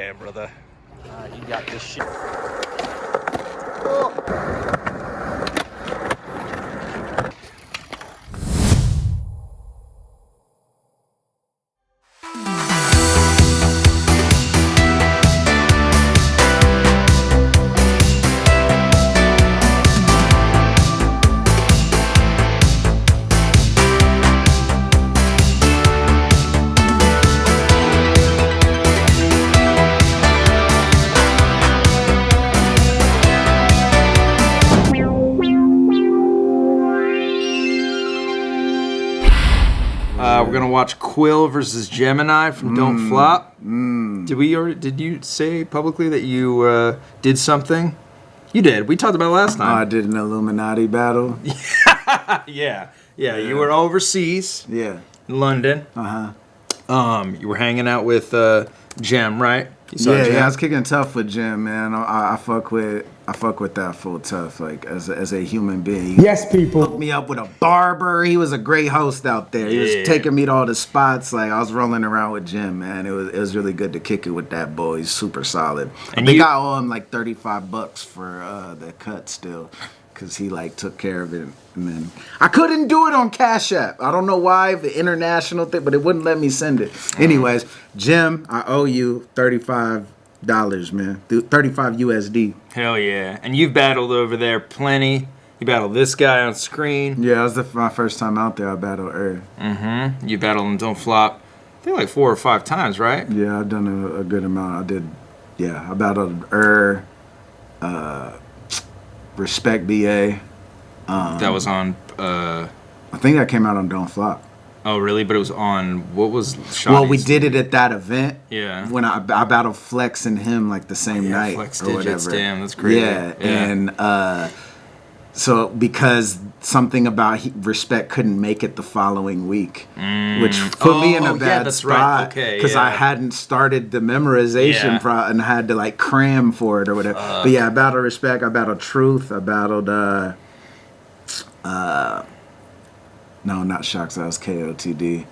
Yeah, brother. You got this shit. We're gonna watch Quill versus Gemini from Don't Flop. Did you say publicly that you did something? You did. We talked about it last time. I did an Illuminati battle. Yeah. You were overseas. Yeah. In London. You were hanging out with Gem, right? You saw Gem? Yeah, I was kicking tough with Gem, man. I fuck with that full tough, like as a human being. Yes, people. Hooked me up with a barber. He was a great host out there. He was taking me to all the spots. Like I was rolling around with Gem, man. It was really good to kick it with that boy. He's super solid. And I think I owe him like $35 for the cut still, cause he like took care of it. And then I couldn't do it on Cash App. I don't know why, the international thing, but it wouldn't let me send it. Anyways, Jim, I owe you $35, man. 35 USD. Hell yeah. And you've battled over there plenty. You battled this guy on screen. Yeah, that was my first time out there. I battled Ur. You battled him Don't Flop, I think like 4 or 5 times, right? Yeah, I've done a good amount. I did, yeah. I battled Ur, Respect BA. That was on... I think that came out on Don't Flop. Oh, really? But it was on... What was Shawty's? Well, we did it at that event. Yeah. When I battled Flex and him like the same night Flex or Digits, whatever. damn, that's crazy. Yeah, and so because something about Respect couldn't make it the following week, which put me in a bad spot. Right. Okay, because I hadn't started the memorization and had to like cram for it or whatever. But yeah, I battled Respect. I battled Truth. I battled no, not Shocks. That was KOTD.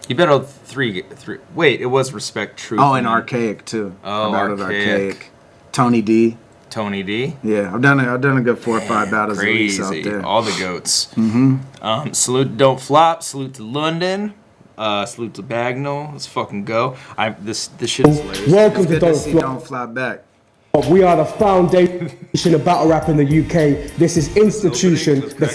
You battled three. Wait, it was Respect, Truth. Oh, and Archaic too. Oh, I battled Archaic. Tony D. Tony D. Yeah, I've done a good 4 or 5 battles at least out Crazy. there. All the goats. Salute to Don't Flop. Salute to London. Salute to Bagnall. Let's fucking go. This shit is hilarious. Welcome to Good to see Don't Don't Flop back. We are the foundation of battle rap in the UK. This is Institution, the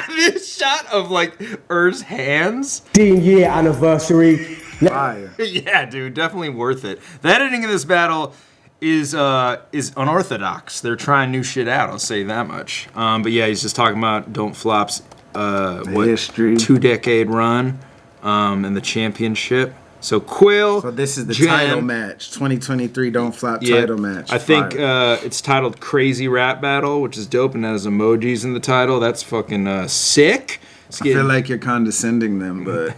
this shot of like Ur's hands. 15-year anniversary. Fire. Yeah, dude, definitely worth it. The editing in this battle is unorthodox. They're trying new shit out. I'll say that much. But yeah, he's just talking about Don't Flop's history, 2-decade run, and the championship. So Quill. So this is the Gem, title match, 2023 Don't Flop title match. I think it's titled Crazy Rap Battle, which is dope, and has emojis in the title. That's fucking sick. I feel like you're condescending them, but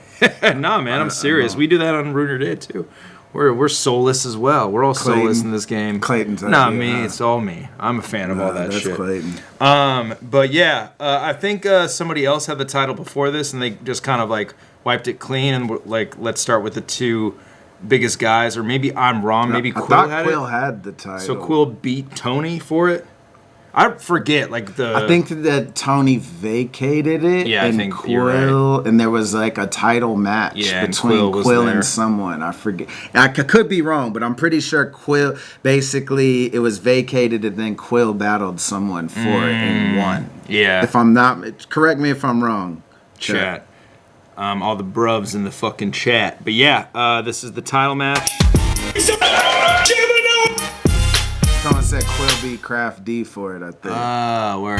nah, man, I'm serious. We do that on Ruiner Day too. We're soulless as well. We're all soulless in this game. Clayton's not me. It's all me. I'm a fan of all that that's shit. Clayton. But yeah, I think somebody else had the title before this, and they just kind of like wiped it clean and like, let's start with the 2 biggest guys, or maybe I'm wrong. Maybe Quill had it. Quill had the title. So Quill beat Tony for it. I forget, like I think that Tony vacated it. Yeah, and I think Quill, you're right. And there was like a title match between Quill and someone. I forget. I could be wrong, but I'm pretty sure Quill. Basically, it was vacated, and then Quill battled someone for it and won. Yeah. If I'm not, correct me if I'm wrong. Chat. All the bruvs in the fucking chat. But yeah, this is the title match. Someone said Quill beat Craft D for it, I think. Word.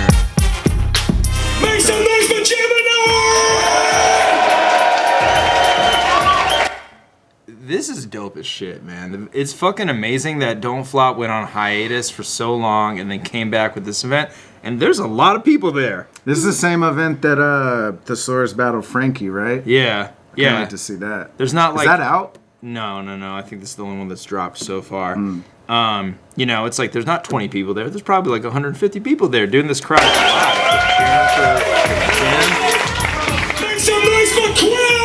Make some noise for Gemini! This is dope as shit, man. It's fucking amazing that Don't Flop went on hiatus for so long and then came back with this event. And there's a lot of people there. This is the same event that Thesaurus battled Frankie, right? Yeah. I can't wait to see that. There's not like... Is that out? No. I think this is the only one that's dropped so far. You know, it's like there's not 20 people there. There's probably like 150 people there doing this crowd live. Make some noise for Quill!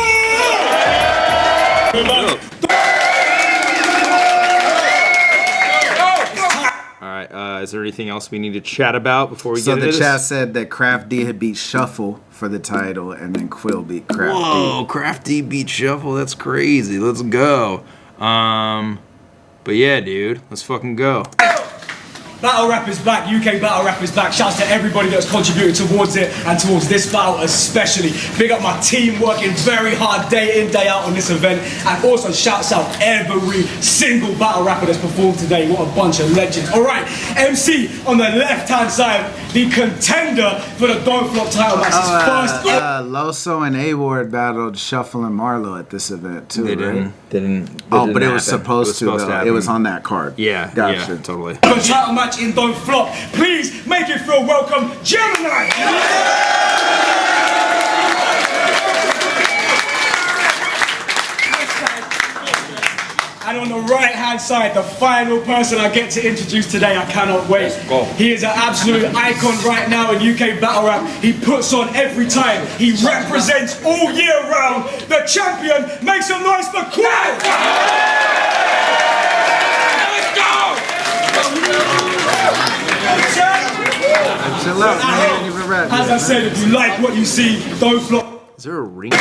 there anything else we need to chat about before we So get into the this? chat said that Craft D had beat Shuffle for the title, and then Quill beat Craft D. Whoa, Crafty beat Shuffle. That's crazy. Let's go. But yeah, dude, let's fucking go. Battle rap is back, UK battle rap is back. Shouts to everybody that's contributed towards it and towards this battle especially. Big up my team working very hard day in, day out on this event. And also shouts out every single battle rapper that's performed today. What a bunch of legends. Alright, MC on the left hand side, the contender for the Don't Flop title match. His first Loso and A-Ward battled Shuffle and Marlo at this event too, They right? didn't. Oh, but it was supposed to, though. happen. It was on that card. Yeah, Gotcha. yeah, totally. title match in Don't Flop. Please make it feel welcome, Gemini! And on the right hand side, the final person I get to introduce today, I cannot wait. Let's go. He is an absolute icon right now in UK battle rap. He puts on every time. He represents all year round. The champion. Make some noise for QUILL! Chill out, man. You've been rapping. As I said, if you like what you see, don't flop. Is there a ring?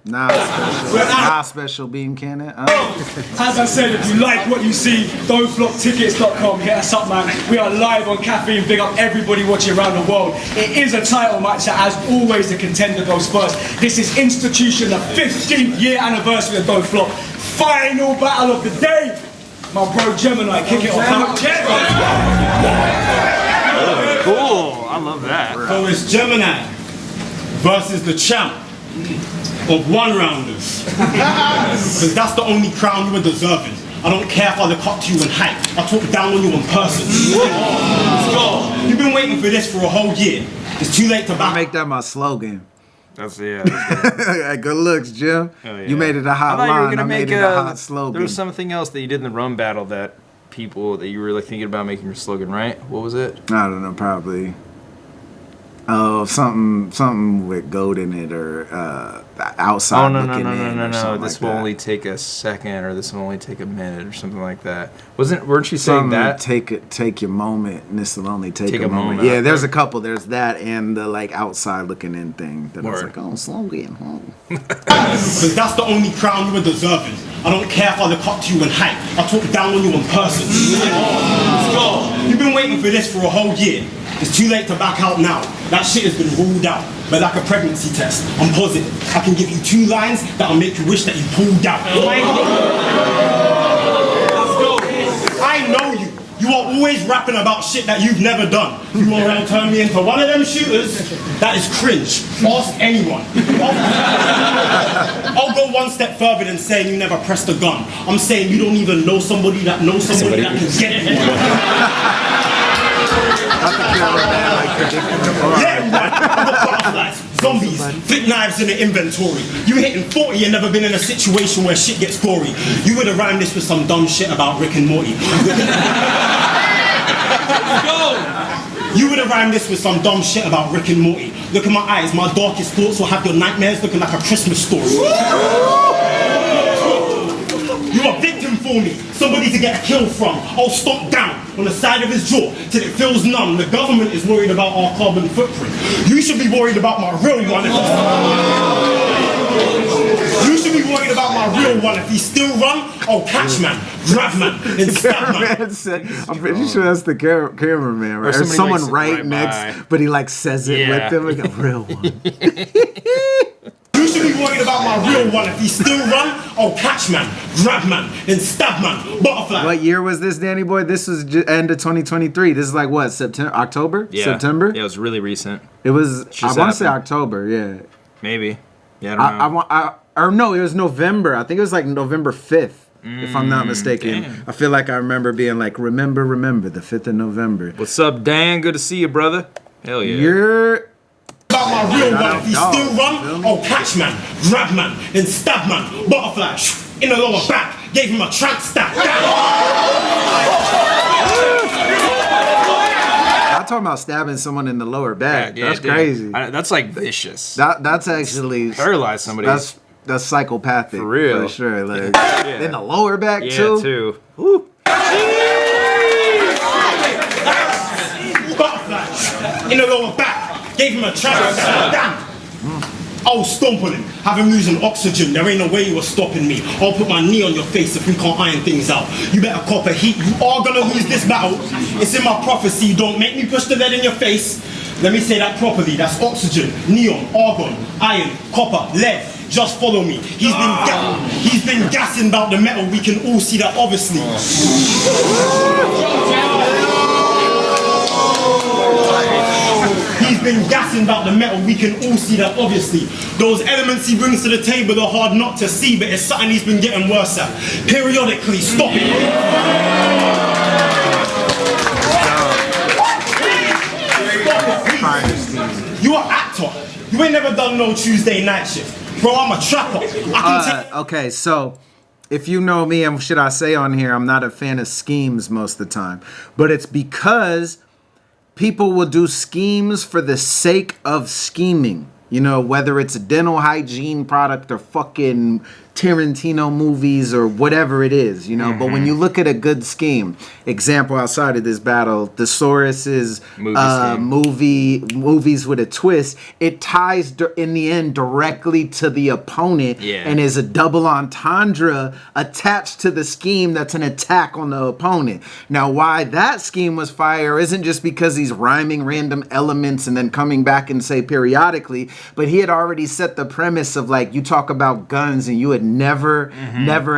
Nah, special beam cannon. As I said, if you like what you see, don'tfloptickets.com. Hit us up, man. We are live on Caffeine. Big up everybody watching around the world. It is a title match, so as always, the contender goes first. This is Institution, the 15th year anniversary of Don't Flop. Final battle of the day. My bro Gemini, kick it off. Cool. I love that. So it's Gemini versus the champ of one-rounders. Because that's the only crown you are deserving. I don't care if I look up to you in height. I talk down on you in person. Let's go. You've been waiting for this for a whole year. It's too late to back. Make that my slogan. That's yeah. Good looks, Jim. Oh, yeah. You made it a I hot thought you were line. gonna I make made it a hot slogan. There was something else that you did in the rum battle that you were like thinking about making your slogan, right? What was it? I don't know, probably. Oh, something with gold in it, or outside looking in. or something This like will that. only take a second, or this will only take a minute, or something like that. Weren't you saying that? Take your moment, and this will only take a moment. moment. Yeah, there's a couple. There's that and the like outside looking in thing that I was Word. like, oh, slogan. Because that's the only crown you are deserving. I don't care if I look up to you in height. I talk down on you in person. Let's go. You've been waiting for this for a whole year. It's too late to back out now. That shit has been ruled out. But like a pregnancy test, I'm positive. I can give you 2 lines that'll make you wish that you pulled out. Let's go. I know you. You are always rapping about shit that you've never done. You want to turn me into one of them shooters? That is cringe. Ask anyone. I'll go one step further than saying you never pressed a gun. I'm saying you don't even know somebody that knows somebody that can get it. Yeah, right. I've got butterflies, zombies, thick knives in the inventory. You hitting 40 and never been in a situation where shit gets gory. You would have rhymed this with some dumb shit about Rick and Morty. You would have rhymed this with some dumb shit about Rick and Morty. Look at my eyes, my darkest thoughts will have your nightmares looking like a Christmas story. You're a victim for me, somebody to get a kill from. I'll stomp down on the side of his jaw till it feels numb. The government is worried about our carbon footprint. You should be worried about my real one. You should be worried about my real one. If he still run, I'll catch man, grab man, and stab man. I'm pretty sure that's the cameraman, right? Or somebody someone like right right next, by. but he like says it Yeah. with them like a real one. You should be worried about my real one. If he still run, I'll catch man, grab man, and stab man. Butterfly. What year was this, Danny boy? This was end of 2023. This is like what, September, October, Yeah. September. Yeah, it was really recent. It was. I Just want to say happened. October. Yeah. Maybe. Yeah, I don't know. Or no, it was November. I think it was like November 5th, if I'm not mistaken. damn. I feel like I remember being like, remember, the 5th of November. What's up, Dan? Good to see you, brother. Hell yeah. You're. About my real one. If he Dog, still feel run, me? I'll catch man, grab man, and stab man. Butterfly in the lower back. Gave him a tramp stab. I'm talking about stabbing someone in the lower back. Yeah, That's dude. crazy. That's like vicious. That's actually Paralyze somebody. That's psychopathic For real. for sure. Like in the lower back yeah, too. too. Woo. in the lower back. Gave him a trap. Damn. I was stomping him, have him losing oxygen. There ain't no way you were stopping me. I'll put my knee on your face if we can't iron things out. You better cop a heat. You are gonna lose this battle. It's in my prophecy. Don't make me push the lead in your face. Let me say that properly. That's oxygen, neon, argon, iron, copper, lead. Just follow me. He's been gassing about the metal. We can all see that obviously. He's been gassing about the metal, we can all see that obviously. Those elements he brings to the table are hard not to see, but it's something he's been getting worse at. Periodically, stop it. You are actor. You ain't never done no Tuesday night shift. Bro, I'm a trapper. Okay, so if you know me, and should I say on here, I'm not a fan of schemes most of the time. But it's because people will do schemes for the sake of scheming. You know, whether it's a dental hygiene product or fucking Tarantino movies or whatever it is, you know. But when you look at a good scheme, example outside of this battle, Thesaurus's movies with a twist, it ties in the end directly to the opponent and is a double entendre attached to the scheme that's an attack on the opponent. Now, why that scheme was fire isn't just because he's rhyming random elements and then coming back and say periodically, but he had already set the premise of like, you talk about guns and you would never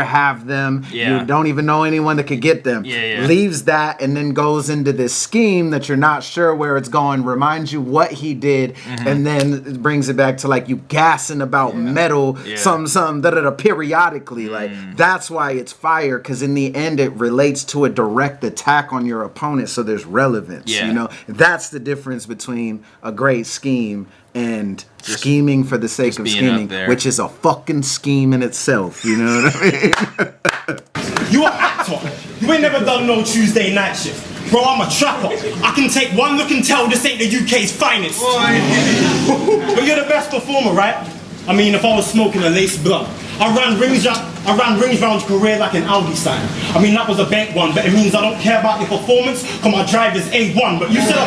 have them. You don't even know anyone that could get them. Leaves that and then goes into this scheme that you're not sure where it's going, reminds you what he did, and then it brings it back to like you gassing about metal, something periodically. Like that's why it's fire, because in the end it relates to a direct attack on your opponent, so there's relevance. You know, that's the difference between a great scheme and scheming for the sake of scheming, which is a fucking scheme in itself. You know what I mean? You are actor. You ain't never done no Tuesday night shift. Bro, I'm a trapper. I can take one look and tell this ain't the UK's finest. But you're the best performer, right? I mean, if I was smoking a lace blunt, I ran rings around your career like an Audi sign. I mean, that was a bank one, but it means I don't care about your performance, cause my drive is A1, but you said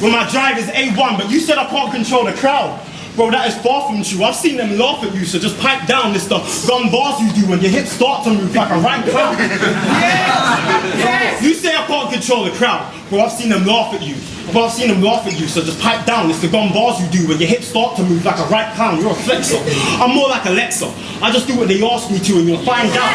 well, my drive is A1, but you said I can't control the crowd. Bro, that is far from true. I've seen them laugh at you, so just pipe down this stuff. Gun bars you do when your hips start to move like a right clown. You say I can't control the crowd. Bro, I've seen them laugh at you. Bro, I've seen them laugh at you, so just pipe down. It's the gun bars you do when your hips start to move like a right clown. You're a flexor. I'm more like Alexa. I just do what they ask me to and you'll find out.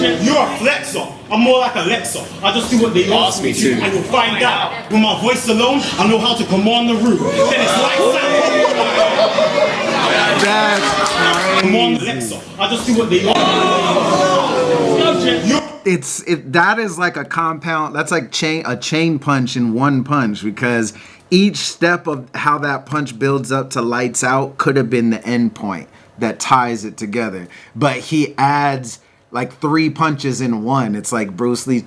You're a flexor. I'm more like Alexa. I just do what they ask me to, and you'll find out. With my voice alone, I know how to command the room. Then it's lights out. Come on, Alexa. I just do what they ask. That is like a compound. That's like a chain punch in one punch, because each step of how that punch builds up to lights out could have been the end point that ties it together. But he adds like 3 punches in one. It's like Bruce Lee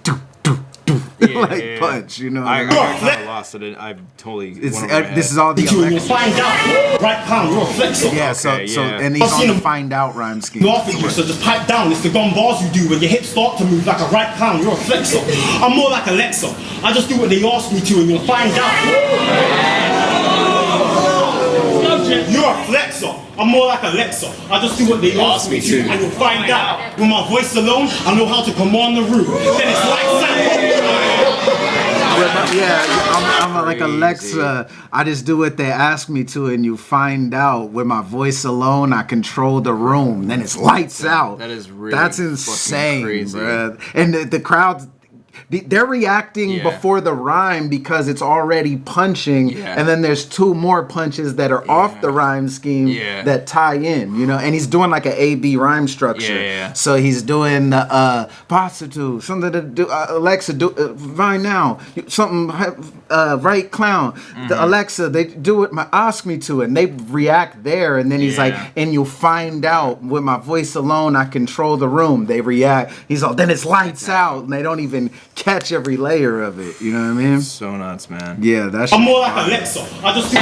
punch, you know. I kind of lost it. I totally. This is all the You'll find out. Right pound, you're a flexor. Yeah, so and he's on the find out rhyme scheme. Laugh at you, so just pipe down. It's the gun bars you do when your hips start to move like a right pound. You're a flexor. I'm more like Alexa. I just do what they ask me to, and you'll find out. You're a flexor. I'm more like Alexa. I just do what they ask me to, and you'll find out. With my voice alone, I know how to command the room. Then it's lights out. I'm like Alexa. I just do what they ask me to, and you find out. With my voice alone, I control the room. Then it's lights out. That's insane, crazy, bro. And the crowd, they're reacting before the rhyme because it's already punching, and then there's 2 more punches that are off the rhyme scheme that tie in, you know. And he's doing like an A-B rhyme structure. So he's doing the prostitute, something to do, Alexa, do right now, something, right clown, the Alexa, they do it, ask me to it, and they react there, and then he's like, and you'll find out. With my voice alone, I control the room. They react. He's all, then it's lights out, and they don't even catch every layer of it. You know what I mean? So nuts, man. Yeah, that's. I'm more like Alexa. I just do.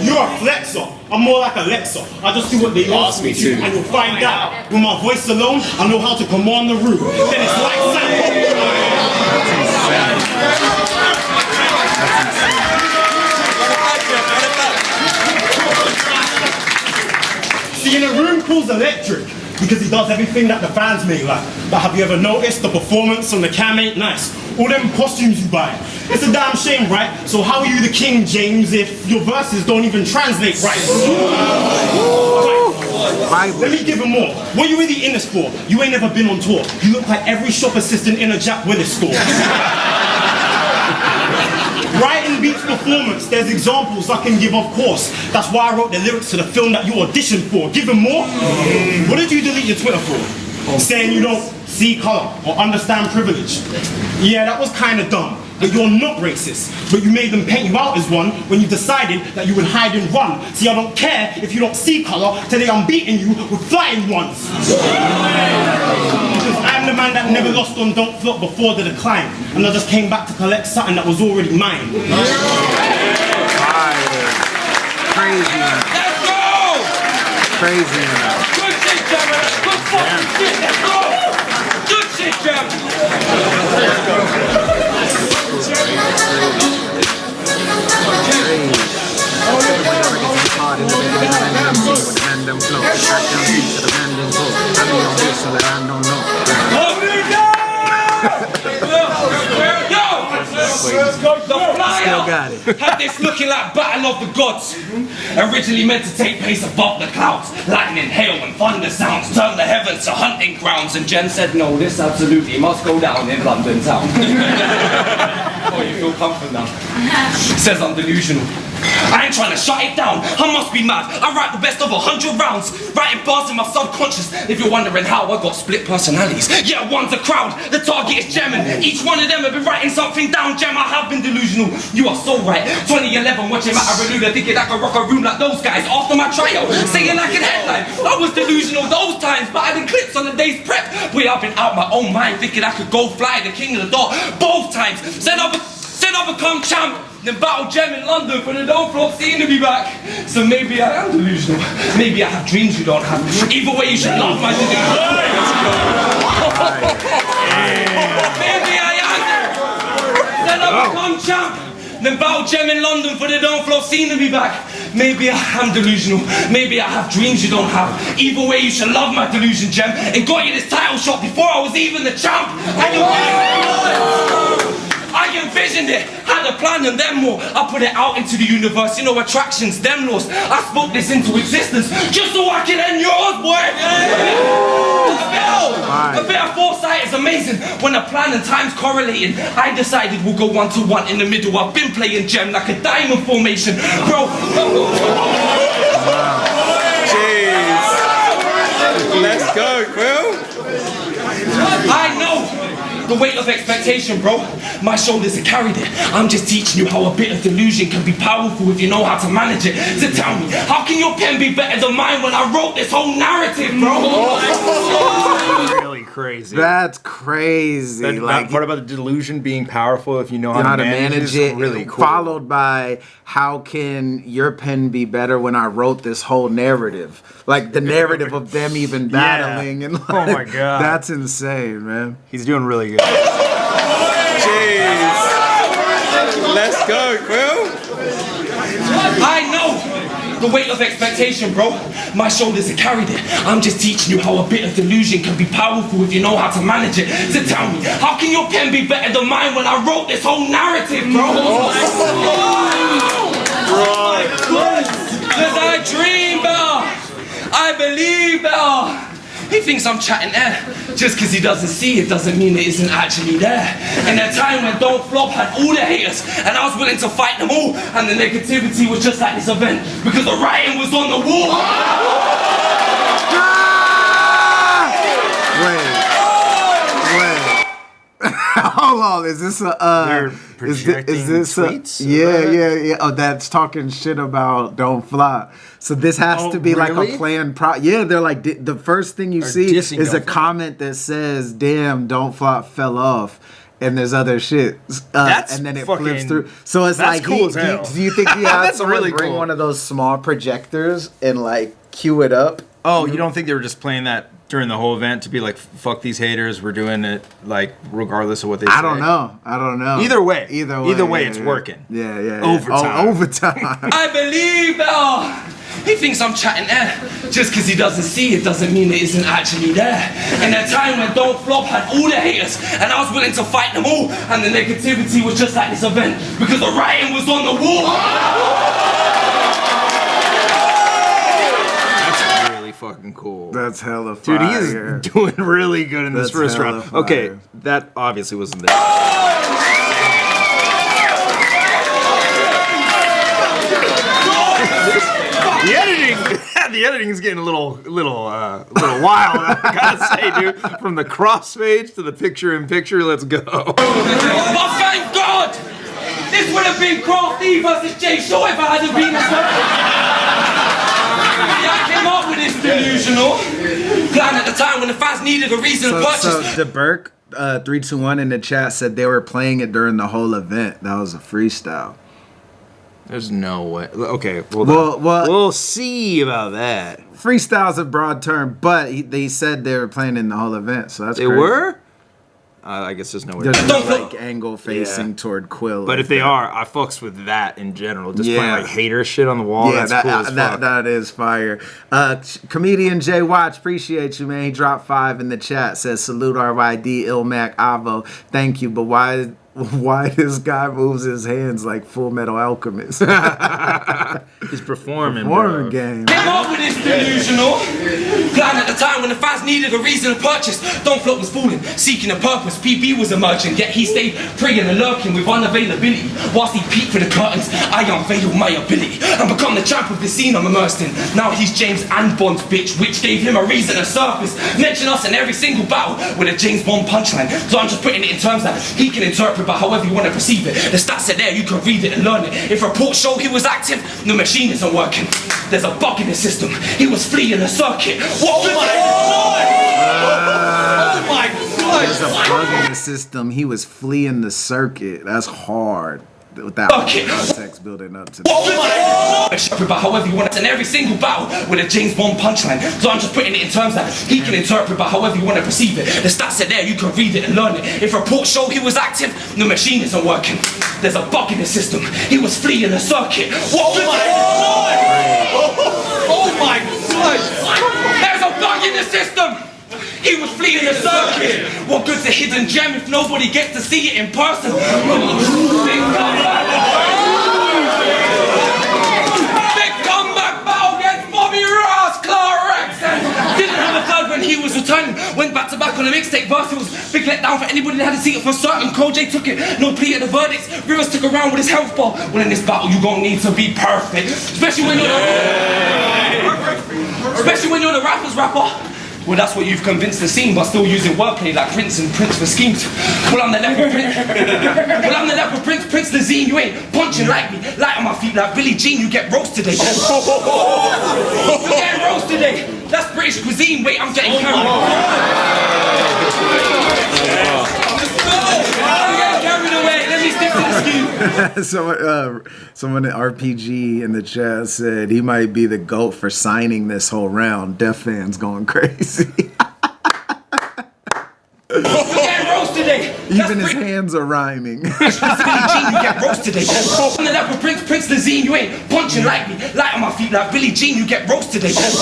You're a flexor. I'm more like Alexa. I just do what they ask me to, and you'll find out. With my voice alone, I know how to command the room. Then it's like See, in a room called electric, because he does everything that the fans may like. But have you ever noticed the performance on the cam ain't nice? All them costumes you buy. It's a damn shame, right? So how are you the King James if your verses don't even translate right? Let me give him more. What are you really in this for? You ain't never been on tour. You look like every shop assistant in a Jack Willis store. Writing beats performance, there's examples I can give, of course. That's why I wrote the lyrics to the film that you auditioned for. Give him more? What did you delete your Twitter for? Saying you don't see color or understand privilege. Yeah, that was kind of dumb. But you're not racist. But you made them paint you out as one when you decided that you would hide and run. See, I don't care if you don't see color. Today I'm beating you with flying ones. Because I'm the man that never lost on Don't Flop before the decline. And I just came back to collect something that was already mine. Crazy. Let's go! Crazy. Good shit, Jammer. Good fucking shit. Let's go! Good shit, Jammer. Still got it. Had this looking like Battle of the Gods. Originally meant to take place above the clouds. Lightning, hail and thunder sounds turn the heavens to hunting grounds. And Jen said, no, this absolutely must go down in London town. Oh, you feel comfort now. Says I'm delusional. I ain't trying to shut it down, I must be mad. I write the best of 100 rounds, writing bars in my subconscious. If you're wondering how I got split personalities, yeah, one's a crowd, the target is GEMIN. Each one of them have been writing something down. Gem, I have been delusional, you are so right. 2011, watching Matareluda, thinking I could rock a room like those guys. After my tryout, saying like an headline, I was delusional those times, but I had clips on the day's prep. Boy, I've been out my own mind, thinking I could go fly the king of the dot both times. Said I'll become champ, then battle Gem in London for the Don't Flop scene to be back. So maybe I am delusional. Maybe I have dreams you don't have. Either way, you should love my delusion. Maybe I am. Then I'll become champ, then battle Gem in London for the Don't Flop scene to be back. Maybe I am delusional. Maybe I have dreams you don't have. Either way, you should love my delusion, Gem. And got you this title shot before I was even the champ. I envisioned it, had a plan and then more. I put it out into the universe, you know, attractions, them laws. I spoke this into existence just so I can end yours, boy. A bit of foresight is amazing. When the plan and time's correlating, I decided we'll go 1-to-1 in the middle. I've been playing Gem like a diamond formation, bro. Jeez. Let's go, Quill. I know the weight of expectation, bro. My shoulders have carried it. I'm just teaching you how a bit of delusion can be powerful if you know how to manage it. So tell me, how can your pen be better than mine when I wrote this whole narrative, bro? Really crazy. That's crazy. That part about the delusion being powerful if you know how to manage it. Really cool. Followed by, how can your pen be better when I wrote this whole narrative? Like the narrative of them even battling. And like, oh my god. That's insane, man. He's doing really good. Jeez. Let's go, Quill. I know the weight of expectation, bro. My shoulders have carried it. I'm just teaching you how a bit of delusion can be powerful if you know how to manage it. So tell me, how can your pen be better than mine when I wrote this whole narrative, bro? Because I dream better. I believe better. He thinks I'm chatting air. Just because he doesn't see it doesn't mean it isn't actually there. In a time when Don't Flop had all the haters, and I was willing to fight them all, and the negativity was just like this event, because the writing was on the wall. Wait. Hold on, is this a is this tweets? Yeah. Oh, that's talking shit about Don't Flop. So this has to be like a planned yeah, they're like, the first thing you see is a comment that says, damn, Don't Flop fell off. and there's other shit. That's and then it fucking- flips through. So it's that's like, cool as hell. do you think he has That's to really bring cool. one of those small projectors and like cue it up? Oh, you don't think they were just playing that during the whole event to be like, fuck these haters, we're doing it like regardless of what they say? I don't know. Either way, yeah, it's yeah. working. Yeah. Overtime. Oh, overtime. I believe that. He thinks I'm chatting there. Just because he doesn't see it doesn't mean it isn't actually there. In a time when Don't Flop had all the haters, and I was willing to fight them all, and the negativity was just like this event because the writing was on the wall. That's really fucking cool. That's hella fire. Dude, he is doing really good in this That's first hella round. fire. Okay, that obviously wasn't there. The editing is getting a little wild. I gotta say, dude, from the crossfades to the picture-in-picture, let's go. But thank God, this would have been Crafty versus Jay Shaw if I hadn't been I came up with this delusional plan at the time when the fans needed a reason to purchase. So DeBurke 321 in the chat said they were playing it during the whole event. That was a freestyle. There's no way. Okay, well, we'll see about that. Freestyle's a broad term, but they said they were playing in the whole event, so that's They crazy. were? I guess there's no way. There's no like angle facing Yeah. toward Quill. But like if they that. are, I fucks with that in general. Just playing Yeah. like hater shit on the wall. Yeah, That's cool as fuck. that is fire. Comedian Jay Watch, appreciate you, man. He dropped 5 in the chat. Says salute RYD ILLMAC Avo. Thank you, but why this guy moves his hands like Full Metal Alchemist? He's performing, Warren bro. game. Came up with this delusional plan at the time when the fans needed a reason to purchase. Don't Flop was falling, seeking a purpose. PB was emerging, yet he stayed praying and lurking with unavailability. Whilst he peeked through the curtains, I unveiled my ability and become the champ of the scene I'm immersed in. Now he's James and Bond's bitch, which gave him a reason to surface. Mention us in every single battle with a James Bond punchline. So I'm just putting it in terms that he can interpret by however you want to perceive it. The stats are there, you can read it and learn it. If reports show he was active, the machine isn't working. There's a bug in the system. He was fleeing the circuit. Whoa, my God! Oh my God! There's a bug in the system. He was fleeing the circuit. That's hard. With that context building up to But however you want it in every single battle with a James Bond punchline. So I'm just putting it in terms that he can interpret by however you want to perceive it. The stats are there, you can read it and learn it. If reports show he was active, the machine isn't working. There's a bug in the system. He was fleeing the circuit. Whoa, my God! Oh my God! There's a bug in the system! He was fleeing the circuit. What good's a hidden gem if nobody gets to see it in person? Big comeback battle against Bobby Ross, Clark didn't have a third when he was returning. Went back to back on a mixtape verse. It was big letdown for anybody that had to see it for certain. Cole J took it, no plea at the verdicts. Rivers took around with his health bar. Well, in this battle, you gon' need to be perfect, especially when you're the rapper's rapper. Well, that's what you've convinced the scene, but still using wordplay like Prince and Prince for schemes. Well, I'm the leper Prince. Well, I'm the leper Prince, Prince Nazine. You ain't punching like me. Light on my feet like Billie Jean. You get roast today. You get roast today. That's British cuisine. Wait, I'm getting carried. I'm getting carried away. Let me stick to the scheme. Someone at RPG in the chat said he might be the GOAT for signing this whole round. Def fans going crazy. You get roast today. Even his hands are rhyming. Billie Jean, you get roast today. I'm the leper Prince, Prince Nazine. You ain't punching like me. Light on my feet like Billie Jean. You get roast today. You get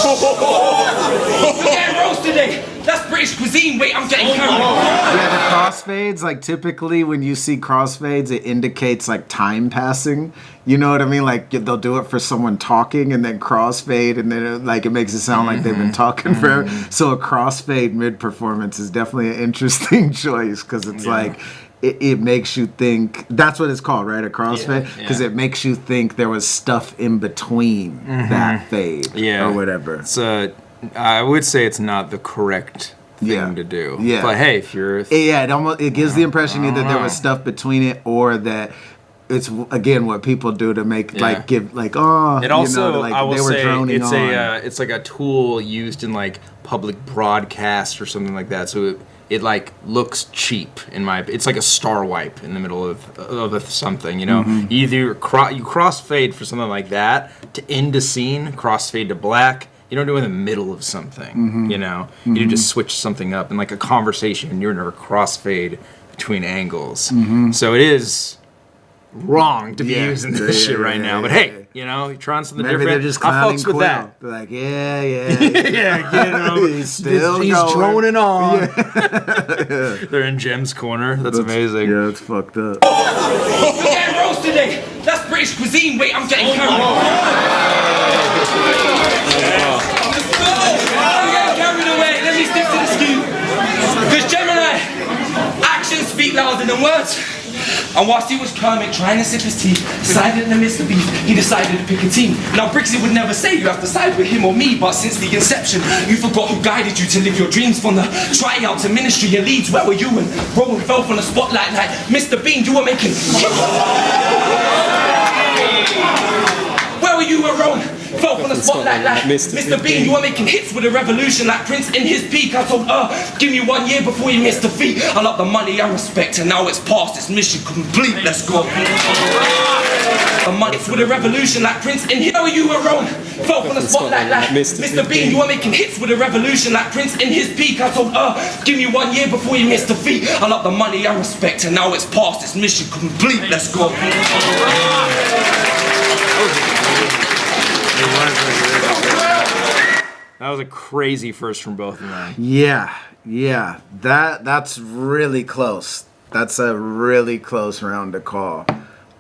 roast today. That's British cuisine. Wait, I'm getting carried. Yeah, the crossfades, like typically when you see crossfades, it indicates like time passing. You know what I mean? Like they'll do it for someone talking and then crossfade and then it makes it sound like they've been talking forever. So a crossfade mid-performance is definitely an interesting choice because it's like it makes you think. That's what it's called, right? A crossfade? Because it makes you think there was stuff in between that fade or whatever. So I would say it's not the correct thing to do. Yeah. But hey, if you're... it gives the impression either there was stuff between it or that it's, again, what people do to make, like, give, like, oh, It also, you know, like I will they were say, droning it's on. it's like a tool used in, like, public broadcast or something like that. So it like looks cheap in my. It's like a star wipe in the middle of something, you know. Either you crossfade for something like that to end a scene, crossfade to black. You don't do it in the middle of something, you know. You just switch something up in like a conversation. You're never crossfade between angles, so it is wrong to be using this shit right now. But hey, you know, you're trying something Maybe different. They're just I clowning fucks with Quill. that. They're like, yeah, Get him. he's droning on. They're in Jem's corner. That's amazing. Yeah, it's fucked up. We're getting roast today. That's British cuisine. Wait, I'm getting carried. I'm getting carried away. Let me stick to the scheme. Because Gemini, actions speak louder than words. And whilst he was Kermit trying to sip his tea, decided in the midst of beef, he decided to pick a team. Now Brixie would never say you have to side with him or me, but since the inception, you forgot who guided you to live your dreams. From the tryouts to ministry and leads, where were you when Rowan fell from the spotlight like Mr. Bean, you were making... Where were you when Rowan fell from the spotlight like Mr. Bean, you were making hits with a revolution like Prince in his peak. I told give me 1 year before you missed the feet. I love the money I respect, and now it's past, it's mission complete. Let's go. The money with a revolution like Prince in his. Where were you when Rowan fell from the spotlight like Mr. Bean, you were making hits with a revolution like Prince in his peak. I told give me 1 year before you missed the feet. I love the money I respect, and now it's past, it's mission complete. Let's go. That was a crazy first from both of them. Yeah. That's really close. That's a really close round to call.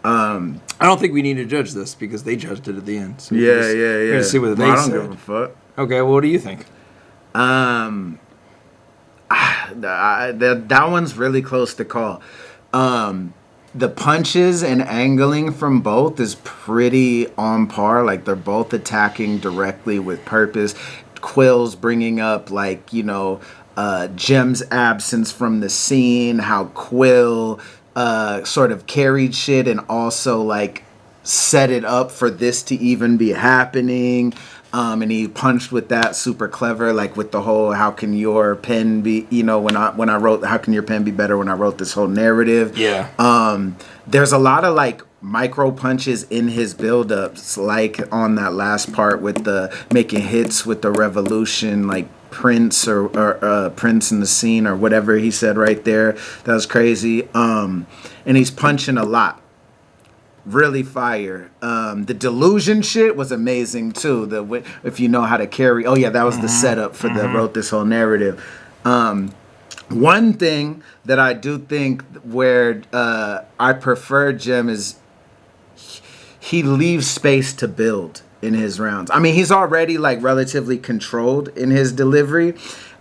I don't think we need to judge this because they judged it at the end. So Yeah. We're gonna see what they I don't said. give a fuck. Okay, well, what do you think? That one's really close to call. The punches and angling from both is pretty on par. Like, they're both attacking directly with purpose. Quill's bringing up, like, you know, Jem's absence from the scene, how Quill sort of carried shit and also, like, set it up for this to even be happening. And he punched with that super clever, like with the whole, how can your pen be, you know, when I wrote, how can your pen be better when I wrote this whole narrative? Yeah. There's a lot of like micro punches in his buildups, like on that last part with the making hits with the revolution, like Prince or Prince in the scene or whatever he said right there. That was crazy. And he's punching a lot. Really fire. The delusion shit was amazing too. If you know how to carry. Oh yeah, that was the setup for wrote this whole narrative. One thing that I do think where I prefer Gem is he leaves space to build in his rounds. I mean, he's already like relatively controlled in his delivery.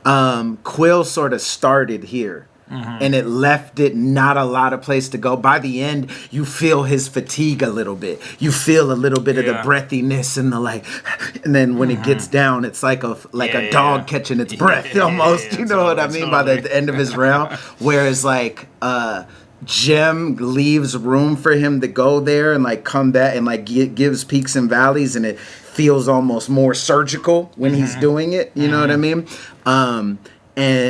Quill sort of started here. And it left it not a lot of place to go. By the end, you feel his fatigue a little bit. You feel a little bit of the breathiness and the like. And then when it gets down, it's like a dog catching its breath almost. You know what I mean? By the end of his round. Whereas like Gem leaves room for him to go there and like come back and like gives peaks and valleys, and it feels almost more surgical when he's doing it. You know what I mean?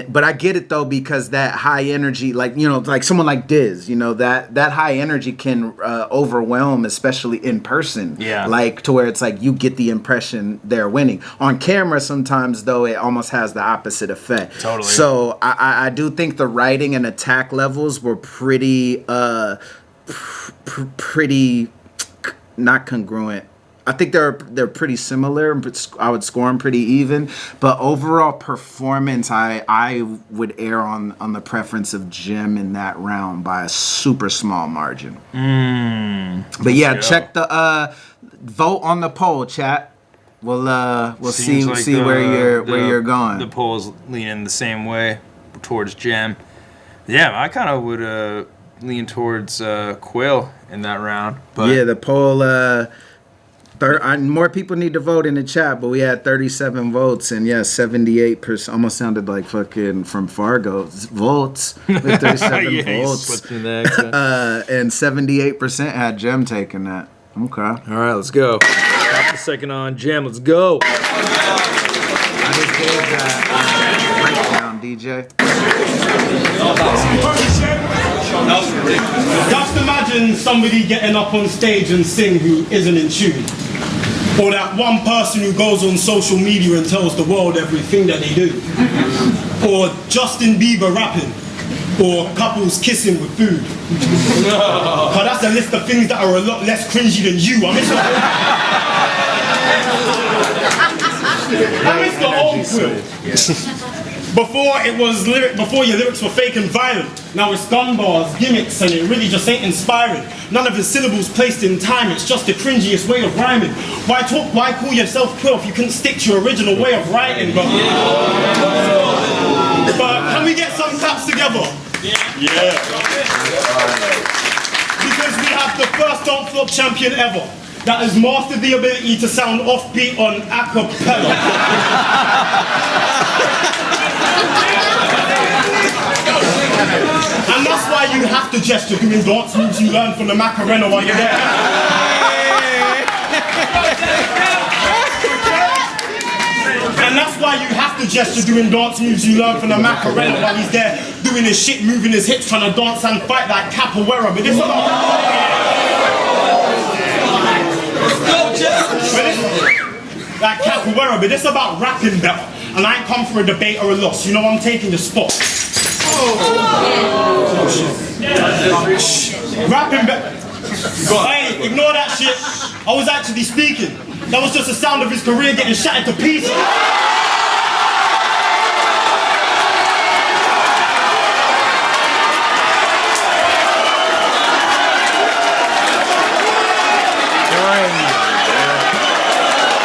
But I get it though, because that high energy, like, you know, like someone like Diz, you know, that high energy can overwhelm, especially in person. Yeah. Like to where it's like you get the impression they're winning. On camera, sometimes though, it almost has the opposite effect. Totally. So I do think the writing and attack levels were pretty pretty not congruent. I think they're pretty similar, but I would score them pretty even. But overall performance, I would err on the preference of Gem in that round by a super small margin. But yeah, check the vote on the poll, chat. We'll see where you're going. The polls leaning the same way towards Gem. Yeah, I kind of would lean towards Quill in that round. But yeah, the poll. More people need to vote in the chat, but we had 37 votes, and yeah, 78%. Almost sounded like fucking from Fargo. Votes with 37 votes, and 78% had Gem taking that. Okay. All right, let's go. Pop the second on Gem. Let's go. I just gave that breakdown, DJ. Just imagine somebody getting up on stage and sing who isn't in tune. Or that one person who goes on social media and tells the world everything that they do. Or Justin Bieber rapping. Or couples kissing with food. But that's a list of things that are a lot less cringy than you. I miss the old QUILL. Before your lyrics were fake and violent. Now it's gun bars, gimmicks, and it really just ain't inspiring. None of his syllables placed in time, it's just the cringiest way of rhyming. Why call yourself QUILL if you couldn't stick to your original way of writing? But can we get some claps together? Yeah. Because we have the first Don't Flop champion ever that has mastered the ability to sound offbeat on a cappella. And that's why you have to gesture doing dance moves you learn from the Macarena while you're there. And that's why you have to gesture doing dance moves you learn from the Macarena while he's there doing his shit, moving his hips, trying to dance and fight like capoeira. But this like capoeira, but it's about rapping better. And I ain't come for a debate or a loss. You know I'm taking the spot. Rapping better. Hey, ignore that shit. I was actually speaking. That was just the sound of his career getting shattered to pieces.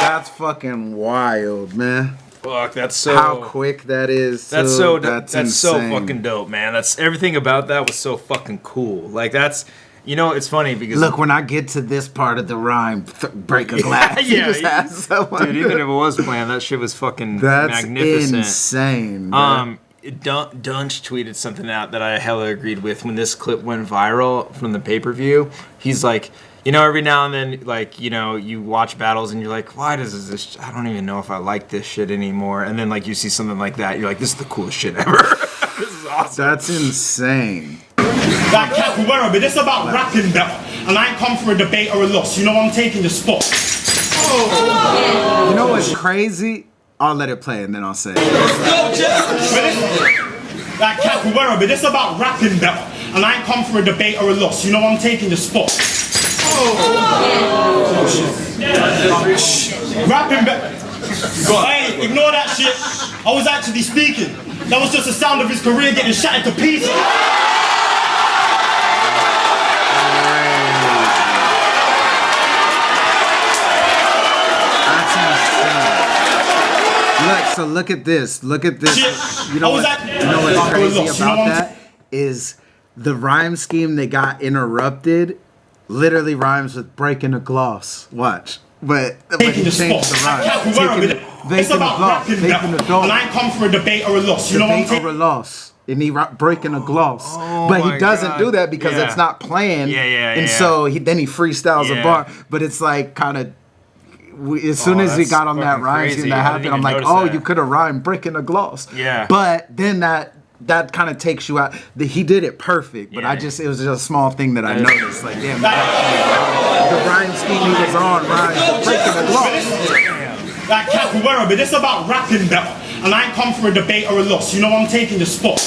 That's fucking wild, man. Fuck, that's so. How quick that is. That's too. so. That's so insane. fucking dope, man. That's everything about that was so fucking cool. Like that's, you know, it's funny because Look, when I get to this part of the rhyme, break a glass. Yeah, You just have someone dude. Even if it was planned, that shit was fucking That's magnificent. insane. Bro. Dunch tweeted something out that I hella agreed with when this clip went viral from the pay-per-view. He's like, you know, every now and then, like, you know, you watch battles and you're like, why does this, I don't even know if I like this shit anymore. And then, like, you see something like that, you're like, this is the coolest shit ever. This is awesome. That's insane. Like capoeira, but it's about rapping better. And I ain't come for a debate or a loss. You know I'm taking the spot. You know what's crazy? I'll let it play and then I'll say it. Like capoeira, but it's about rapping better. And I ain't come for a debate or a loss. You know I'm taking the spot. Rapping better. Hey, ignore that shit. I was actually speaking. That was just the sound of his career getting shattered to pieces. Look, so look at this. Look at this. You know what's crazy about that is the rhyme scheme they got interrupted literally rhymes with breaking a gloss. Watch. But he changed the rhyme. It's about rapping better. And I ain't come for a debate or a loss. You know what I'm saying? Debate or a loss. And he breaking a gloss. But he doesn't do that because it's not planned. And so then he freestyles a bar. But it's like kind of, as soon as he got on that rhyme scheme that happened, I'm like, oh, you could have rhymed breaking a gloss. Yeah. But then that kind of takes you out. He did it perfect, but it was just a small thing that I noticed. Like, damn, the rhyme scheme he was on rhymes breaking a gloss. Like capoeira, but it's about rapping better. And I ain't come for a debate or a loss. You know I'm taking the spot.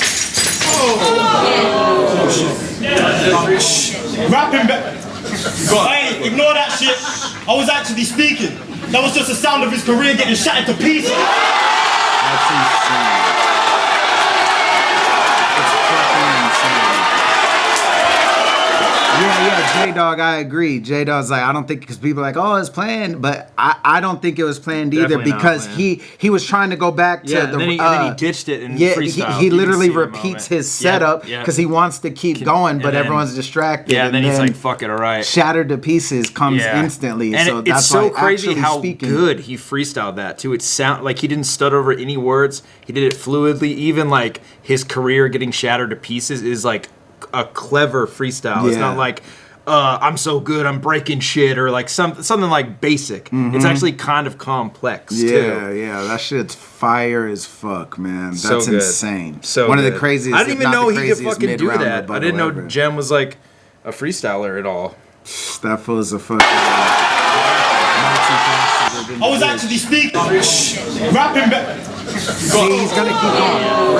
Rapping better. Hey, ignore that shit. I was actually speaking. That was just the sound of his career getting shattered to pieces. That's insane. It's fucking insane. Yeah, J-Dog, I agree. J-Dog's like, I don't think, because people are like, oh, it's planned, but I don't think it was planned either. Definitely because he was trying to go back to the... and then he ditched it and freestyled. He literally repeats his setup because he wants to keep going, but everyone's distracted. Yeah, and then he's like, fuck it, all right. Shattered to Pieces comes instantly. And so it's that's so why crazy how speaking, good he freestyled that, too. It sound like he didn't stutter over any words. He did it fluidly. Even, like, his career getting shattered to pieces is, like, a clever freestyle. It's not like... I'm so good, I'm breaking shit, or like something like basic. It's actually kind of complex too. Yeah, that shit's fire as fuck, man. That's So good. insane. So one of good. the craziest. I didn't even know he could fucking do mid-round that. I didn't know rebuttal ever. Gem was like a freestyler at all. That fool's a fucking. I was actually speaking, rapping back. See, he's gonna keep on.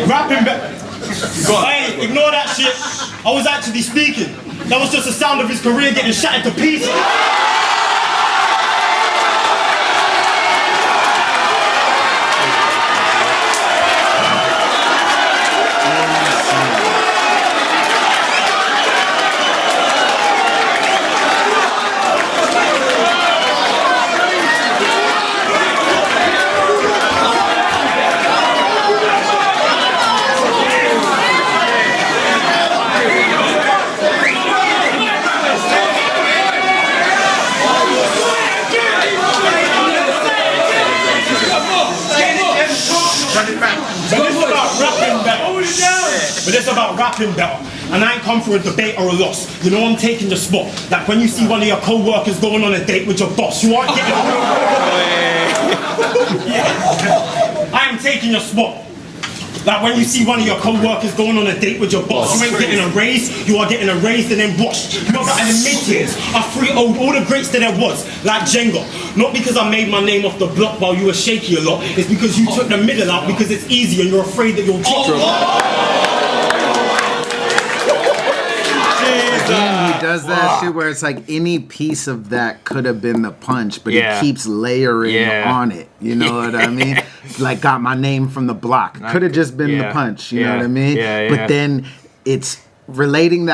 Rapping back. Hey, ignore that shit. I was actually speaking. That was just the sound of his career getting shattered to pieces. But it's about rapping better. And I ain't come for a debate or a loss. You know I'm taking the spot. Like when you see one of your co-workers going on a date with your boss, you aren't getting I am taking your spot. Like when you see one of your co-workers going on a date with your boss, you ain't getting a raise, you are getting a raise and then washed. You know that in the mid-tiers, I freehold all the greats that there was, like Jenga. Not because I made my name off the block while you were shaky a lot, it's because you took the middle out because it's easy and you're afraid that you'll drop. He does that shit where it's like any piece of that could have been the punch, but he keeps layering on it. You know what I mean? Like got my name from the block. Could have just been the punch. You know what I mean? But then it's relating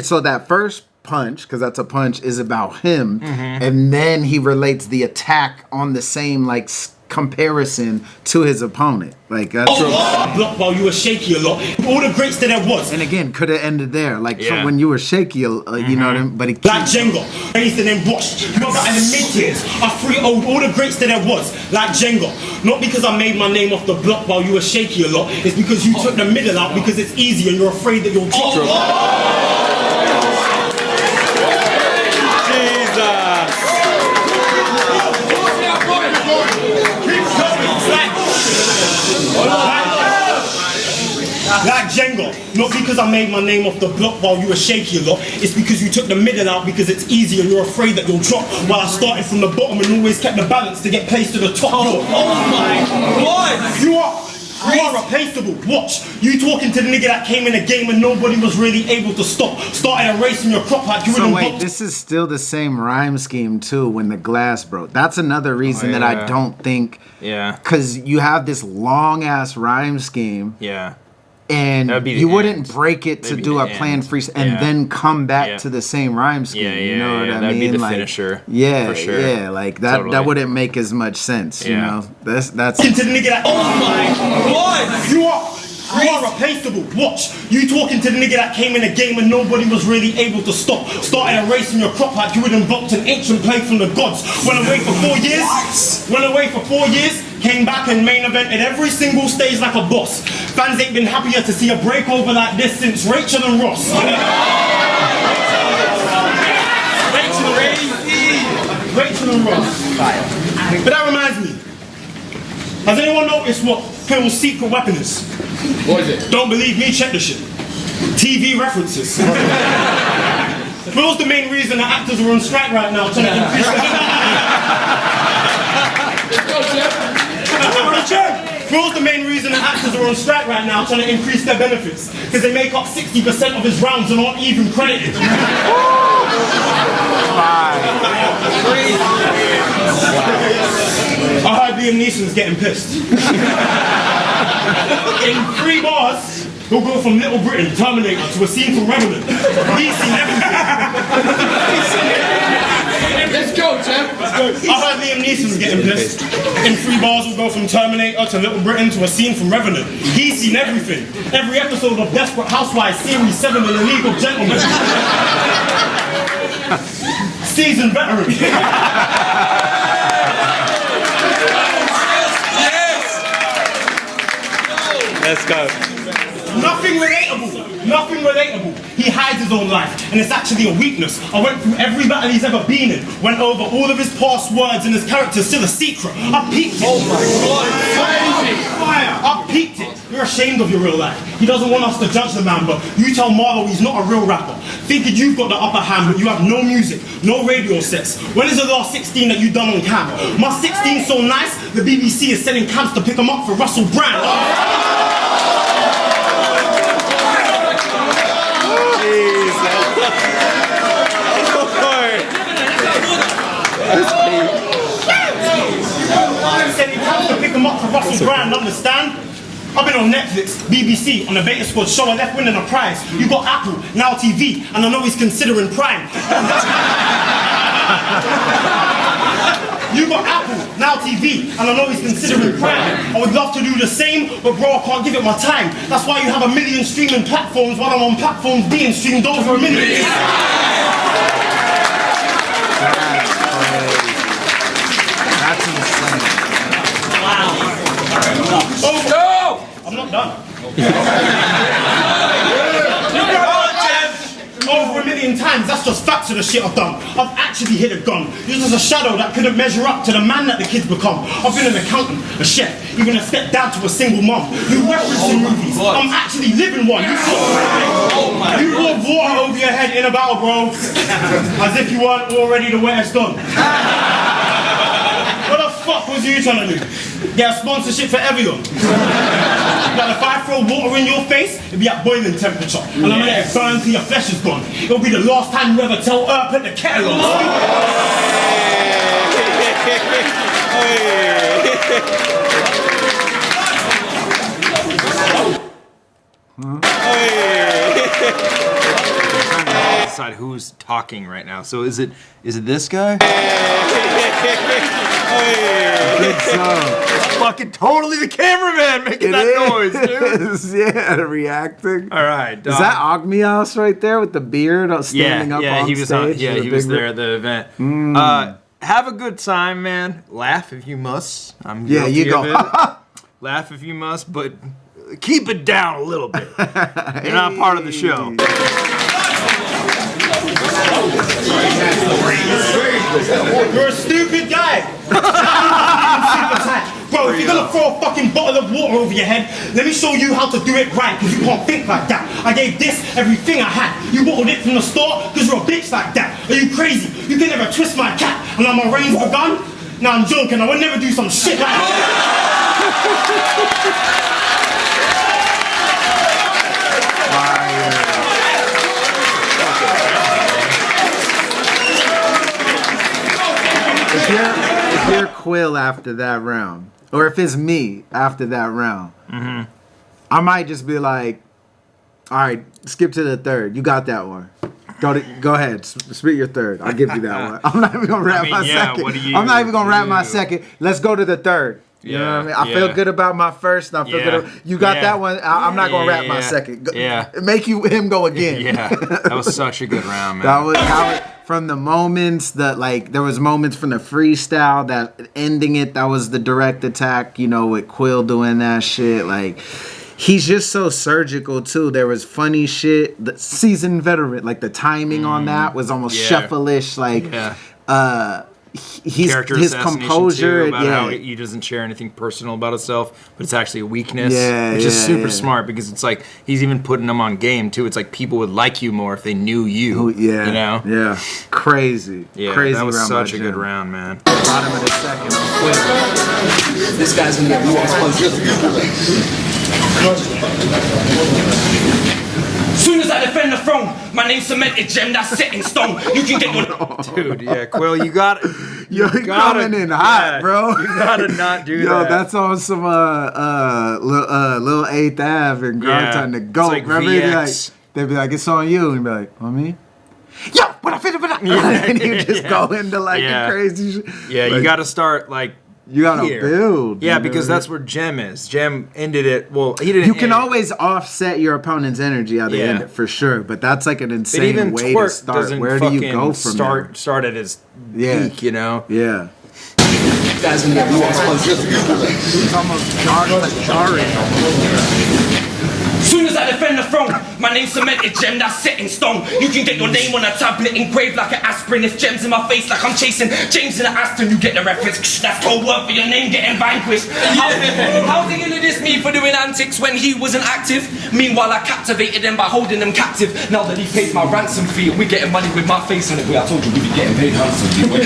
so that first punch, because that's a punch, is about him, and then he relates the attack on the same like comparison to his opponent. Like that's block while you were shaky a lot. All the greats that there was. And again, could have ended there. Like from when you were shaky, you know what I mean? But he like Jenga, raised and then washed. You know that in the mid-tiers, I freehold all the greats that there was. Like Jenga. Not because I made my name off the block while you were shaky a lot. It's because you took the middle out because it's easy and you're afraid that you'll drop. Like Jenga, not because I made my name off the block while you were shaky a lot, it's because you took the middle out because it's easy and you're afraid that you'll drop. While I started from the bottom and always kept the balance to get placed to the top. Oh my God! You are replaceable. Watch, you talking to the nigga that came in the game and nobody was really able to stop. Started erasing your crop like you So wait, this is still the same rhyme scheme too when the glass broke. That's another reason that I don't think. Yeah. Because you have this long ass rhyme scheme. Yeah. And you wouldn't break it to do a planned freestyle and then come back to the same rhyme scheme. You know what I mean? That'd be the like, finisher. Yeah, for sure. yeah. Like that. That wouldn't make as much sense. You know. That's. Into the nigga that. Oh my God! You are replaceable. Watch, you talking to the nigga that came in the game and nobody was really able to stop. Started erasing your crop like you would invoked an ancient plague from the gods. Went away for 4 years. Went away for 4 years. Came back and main evented every single stage like a boss. Fans ain't been happier to see a breakover like this since Rachel and Ross. Rachel and Ross. But that reminds me. Has anyone noticed what QUILL's secret weapon is? What is it? Don't believe me? Check the shit. TV references. QUILL's the main reason that actors are on strike right now. Trying to increase QUILL's the main reason that actors are on strike right now, trying to increase their benefits, because they make up 60% of his rounds and aren't even credited. I heard Liam Neeson's getting pissed. In 3 bars, he'll go from Little Britain, Terminator, to a scene from Revenant. He's seen everything. Let's go, champ. I heard Liam Neeson's getting pissed. In 3 bars, we'll go from Terminator to Little Britain to a scene from Revenant. He's seen everything. Every episode of Desperate Housewives, Series 7, and Illegal Gentlemen. Seasoned veteran. Let's go. Nothing relatable. Nothing relatable. He hides his own life, and it's actually a weakness. I went through every battle he's ever been in, went over all of his past words, and his character's still a secret. I peeked it. Oh my God. I peeked it. You're ashamed of your real life. He doesn't want us to judge the man, but you tell Marvel he's not a real rapper. Thinking you've got the upper hand, but you have no music, no radio sets. When is the last 16 that you done on cam? My 16's so nice, the BBC is sending camps to pick them up for Russell Brand. Sending camps to pick them up for Russell Brand, understand? I've been on Netflix, BBC, on the Beta Squad show. I left winning a prize. You got Apple, Now TV, and I know he's considering Prime. You got Apple, Now TV, and I know he's considering Prime. I would love to do the same, but bro, I can't give it my time. That's why you have 1 million streaming platforms while I'm on platforms being streamed over 1 million. That's insane. I'm not done. Over 1 million times, that's just facts of the shit I've done. I've actually hit a gun. You're just a shadow that couldn't measure up to the man that the kids become. I've been an accountant, a chef, even a stepdad to a single mom. You reference in movies. I'm actually living one. You poured water over your head in a battle, bro. As if you weren't already the way it's done. What the fuck was you trying to do? Get a sponsorship for Evian? Like if I throw water in your face, it'll be at boiling temperature. And I'm gonna let it burn till your flesh is gone. It'll be the last time you ever tell Earth put the kettle on. Decide who's talking right now. So is it this guy? Good song. It's fucking totally the cameraman making that noise, dude. Yeah, reacting. All right, Is that Ogmios right there with the beard standing up on he was stage? he was there at the event. Have a good time, man. Laugh if you must. I'm Yeah, you guilty go. of it. Laugh if you must, but keep it down a little bit. You're not part of the show. You're a stupid guy. Bro, if you're gonna throw a fucking bottle of water over your head, let me show you how to do it right, because you can't think like that. I gave this everything I had. You bottled it from the store because you're a bitch like that. Are you crazy? You can never twist my cat. And now my reign's begun? Nah, I'm joking. I would never do some shit like that. If you're Quill after that round, or if it's me after that round, I might just be like, all right, skip to the third. You got that one. Go ahead. Spit your third. I'll give you that one. I'm not even going to rap my second. I'm not even going to rap my second. Let's go to the third. You know what I mean? I feel good about my first, and I feel good. You got that one. I'm not gonna rap my second. Make him go again. Yeah, that was such a good round, man. That was from the moments that there was moments from the freestyle that ending it. That was the direct attack. You know, with Quill doing that shit. Like, he's just so surgical too. There was funny shit. The seasoned veteran, like the timing on that was almost shuffle-ish. Like, his composure, too, about how he doesn't share anything personal about himself, but it's actually a weakness, which is super smart, because it's like he's even putting them on game too. It's like people would like you more if they knew you. You know? Yeah. Crazy. Crazy. That was round such by a good Jim. round, man. Bottom of the second. This guy's gonna get blue on Soon as I defend the throne, my name's cemented, Gem, that's set in stone. You can get your... Dude, Quill, you got it. You're coming in hot, bro. You gotta not do that. Yo, that's on some Lil 8th Ave and Grind Time to go. Like remember, they'd be like, it's on you, and be like, on me? Yo, what I finna, and you just go into the crazy shit. Yeah, you gotta start you gotta build. Yeah, because that's where Gem is. Gem ended it. Well, he didn't. You can always offset your opponent's energy how they end it for sure, but that's like an insane way to start. Where do you go from there? Start at his peak, you know? Yeah. This guy's gonna get blue on It's almost jarring. Soon as Cause I defend the throne. My name's cemented, gem, that's set in stone. You can get your name on a tablet engraved like an aspirin. If gems in my face like I'm chasing James in an Aston, you get the reference. That's code word for your name getting vanquished. How's he gonna diss me for doing antics when he wasn't active? Meanwhile I captivated him by holding him captive. Now that he paid my ransom fee, we're getting money with my face on it. I told you we'd be getting paid handsomely.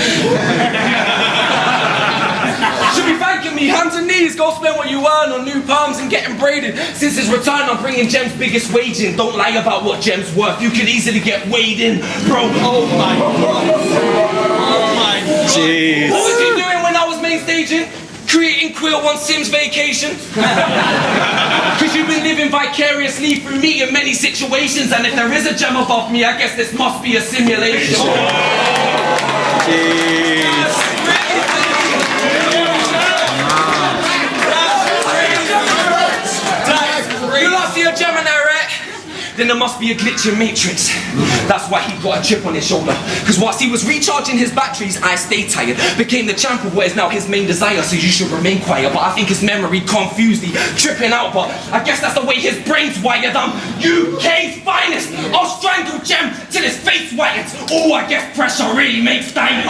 Should be thanking me, hands and knees. Go spend what you earn on new palms and getting braided. Since his return, I'm bringing Gem's biggest wage in. Don't lie about what Gem's worth. You could easily get weighed in, bro. Oh my God. Oh my jeez. What was he doing when I was main staging? Creating QUILL on Sim's vacation. Cause you've been living vicariously through me in many situations. And if there is a gem above me, I guess this must be a simulation. Jeez. You not see a gem in there, right? Then there must be a glitch in Matrix. That's why he got a chip on his shoulder. Cause whilst he was recharging his batteries, I stayed tired. Became the champ of what is now his main desire, so you should remain quiet. But I think his memory confused, he tripping out. But I guess that's the way his brain's wired. I'm UK's finest. I'll strangle Gem till his face whitens. Oh, I guess pressure really makes diamonds.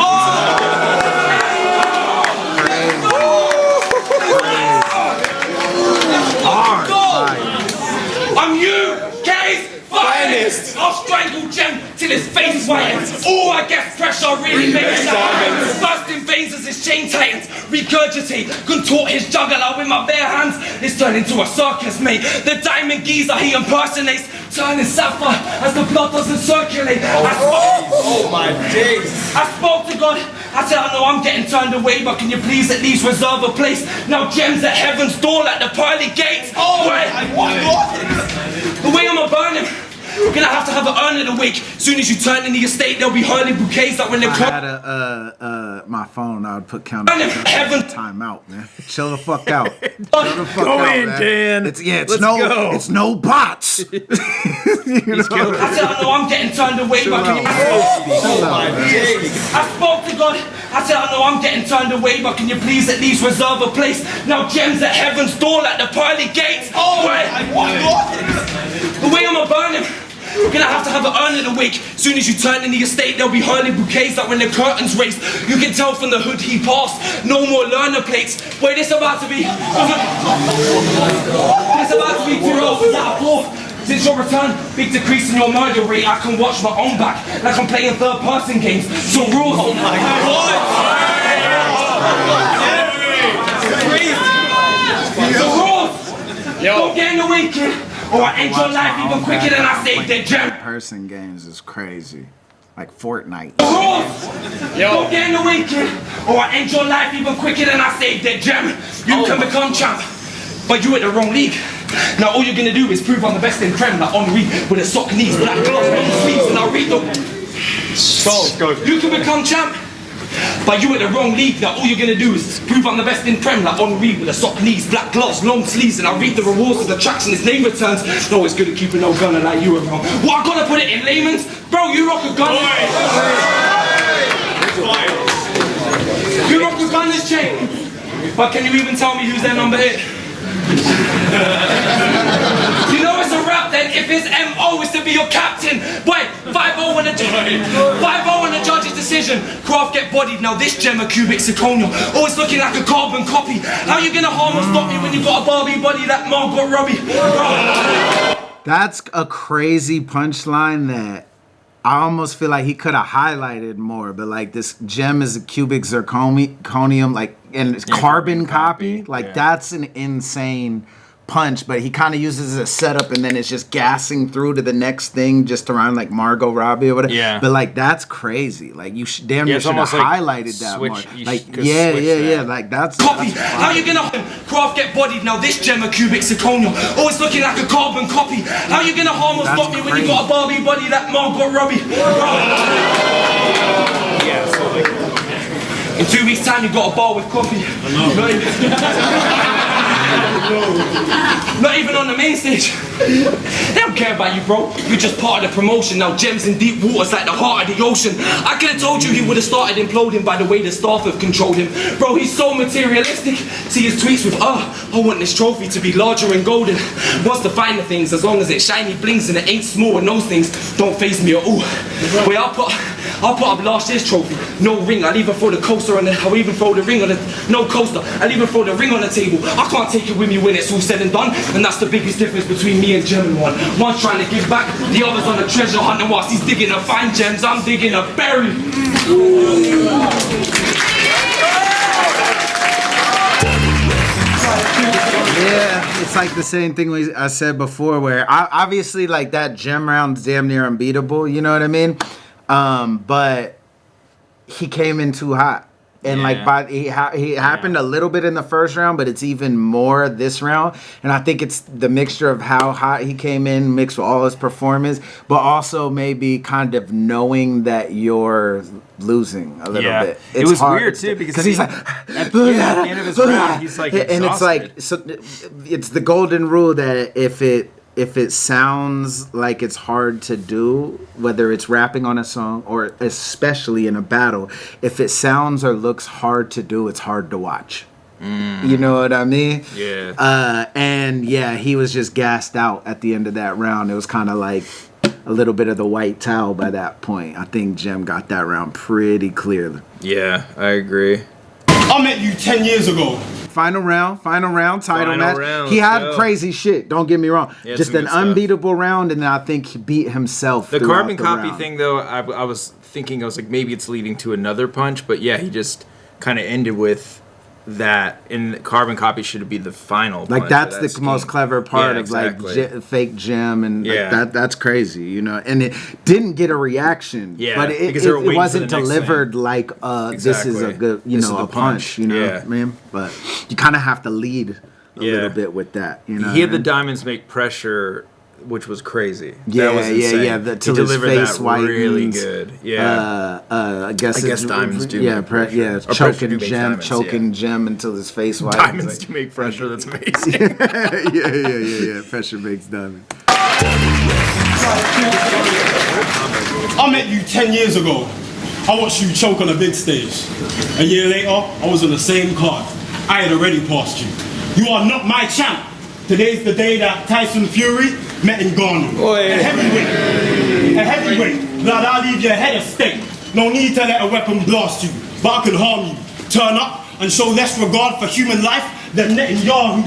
I'm UK's finest. I'll strangle Gem till his face whitens. Oh, I guess pressure really makes diamonds. Bursting veins as his chain tightens. Regurgitate, contort his jugular with my bare hands. It's turned into a circus, mate. The diamond geezer he impersonates, turning sapphire as the blood doesn't circulate. Oh my days. I spoke to God. I said, I know I'm getting turned away, but can you please at least reserve a place? Now Gem's at heaven's door like the pearly gates. Oh my God. The way I'ma burn him, we're gonna have to have an urn of the wake. Soon as you turn in the estate, they'll be hurling bouquets like when they're I had my phone, I would put time out, man. Chill the fuck out. Chill the fuck Go out, in, man. Dan. It's Let's go. It's no bots. You know? I said, I know I'm getting turned away, but can you... I spoke to God. I said, I know I'm getting turned away, but can you please at least reserve a place? Now Gem's at heaven's door like the pearly gates. Oh my God. The way I'ma burn him, we're gonna have to have an urn of the wake. Soon as you turn in the estate, they'll be hurling bouquets like when the curtains raised. You can tell from the hood he passed. No more learner plates. Wait, this about to be... This about to be 2 hours out of 4. Since your return, big decrease in your murder rate. I can watch my own back like I'm playing third-person games. So rules. Oh my God. The rules. Don't get in the way, kid. Or I end your life even quicker than I saved that Gem. Person games is crazy. Like Fortnite. Don't get in the way, kid. Or I end your life even quicker than I saved that Gem. You can become champ, but you at the wrong league. Now all you're gonna do is prove I'm the best in Prem, like Henri with a sock knees, black gloves, long sleeves, and I'll read the... Go. You can become champ, but you at the wrong league. Now all you're gonna do is prove I'm the best in Prem, like Henri with a sock knees, black gloves, long sleeves, and I'll read the rewards of the tracks and his name returns. No, it's good at keeping no gunner like you around. What, I gotta put it in layman's? Bro, you rock a gun. You rock a gunner's chain. But can you even tell me who's their number 8? You know it's a rap then if his MO is to be your captain. Wait, 5-0 on the 5-0 on the judge's decision. Craft get bodied. Now this gem a cubic zirconia. Always looking like a carbon copy. How you gonna harm or stop me when you got a Barbie body that Margot Robbie? That's a crazy punchline that I almost feel like he could have highlighted more, but like this gem is a cubic zirconium, like, and it's carbon copy. Like that's an insane punch, but he kind of uses it as a setup and then it's just gassing through to the next thing just around like Margot Robbie or whatever. Yeah. But like that's crazy. Like you damn near should have highlighted that more. Like yeah. Like that's copy. How you gonna Craft get bodied? Now this gem a cubic zirconia. Always looking like a carbon copy. How you gonna harm or stop me when you got a Barbie body that Margot Robbie? In 2 weeks' time, you got a bar with coffee. Not even on the main stage. They don't care about you, bro. You're just part of the promotion. Now Gems in deep waters like the heart of the ocean. I could have told you he would have started imploding by the way the staff have controlled him. Bro, he's so materialistic. See his tweets with, I want this trophy to be larger and golden. Wants to find the things as long as it shiny blings and it ain't small, and those things don't faze me at all. Wait, I'll put up last year's trophy. No ring. I'll even throw the coaster on the. I'll even throw the ring on the. No coaster. I'll even throw the ring on the table. I can't take it with me when it's all said and done. And that's the biggest difference between me and GEMIN1. One's trying to give back, the other's on a treasure hunt. And whilst he's digging to find gems, I'm digging to bury. Yeah, it's like the same thing I said before, where obviously like that gem round's damn near unbeatable. You know what I mean? But he came in too hot. And like he happened a little bit in the first round, but it's even more this round. And I think it's the mixture of how hot he came in mixed with all his performance, but also maybe kind of knowing that you're losing a little bit. It was weird too because he's like at the end of his round, he's like exhausted. And it's like it's the golden rule that if it sounds like it's hard to do, whether it's rapping on a song or especially in a battle, if it sounds or looks hard to do, it's hard to watch. You know what I mean? Yeah. And yeah, he was just gassed out at the end of that round. It was kind of like a little bit of the white towel by that point. I think Gem got that round pretty clearly. Yeah, I agree. I met you 10 years ago. Final round, title match. Round, he had go. crazy shit. Don't get me wrong. Yeah, just an unbeatable round, and then I think he beat himself. The carbon copy round. thing, though, I was thinking, I was like, maybe it's leading to another punch, but yeah, he just kind of ended with that, and carbon copy should be the final. Like punch that's of the scheme. most clever part Yeah, of exactly. like fake Gem, and Yeah. like that's crazy, you know. And it didn't get a reaction, Yeah, but because they were it waiting wasn't for the next delivered like this is a Exactly. good, you This is know, the a punch, you know yeah. what I mean? But you kind of have to lead a Yeah. little bit with that, you know. He had what I the mean? diamonds make pressure, which was crazy. Yeah, that was insane. yeah. He Till his delivered face that really whitens. good. Yeah. I guess diamonds do yeah, make pressure. yeah, Or pressure do choking make Gem, diamonds, choking yeah. Gem until his face whitens. Diamonds do make pressure. That's amazing. yeah. Pressure makes diamonds. I met you 10 years ago. I watched you choke on a big stage. A year later, I was on the same card. I had already passed you. You are not my champ. Today's the day that Tyson Fury met Ngannou. A heavyweight. Blood, I'll leave your head a stake. No need to let a weapon blast you, but I can harm you. Turn up and show less regard for human life than Netanyahu.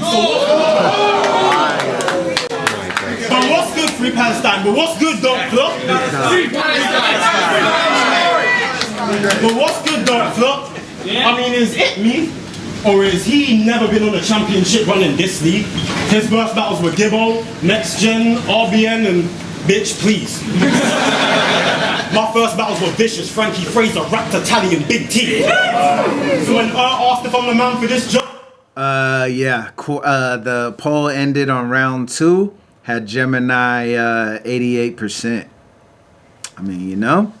But what's good, Free Palestine? But what's good, don't flop? But what's good, don't flop? I mean, is it me? Or is he never been on a championship run in this league? His first battles were Gibbo, Next Gen, RBN, and bitch, please. My first battles were Vicious, Frankie Fraser, Raptor, Tally, and Big T. So when asked if I'm the man for this job, Yeah. The poll ended on round 2. Had Gemini 88%. I mean, you know,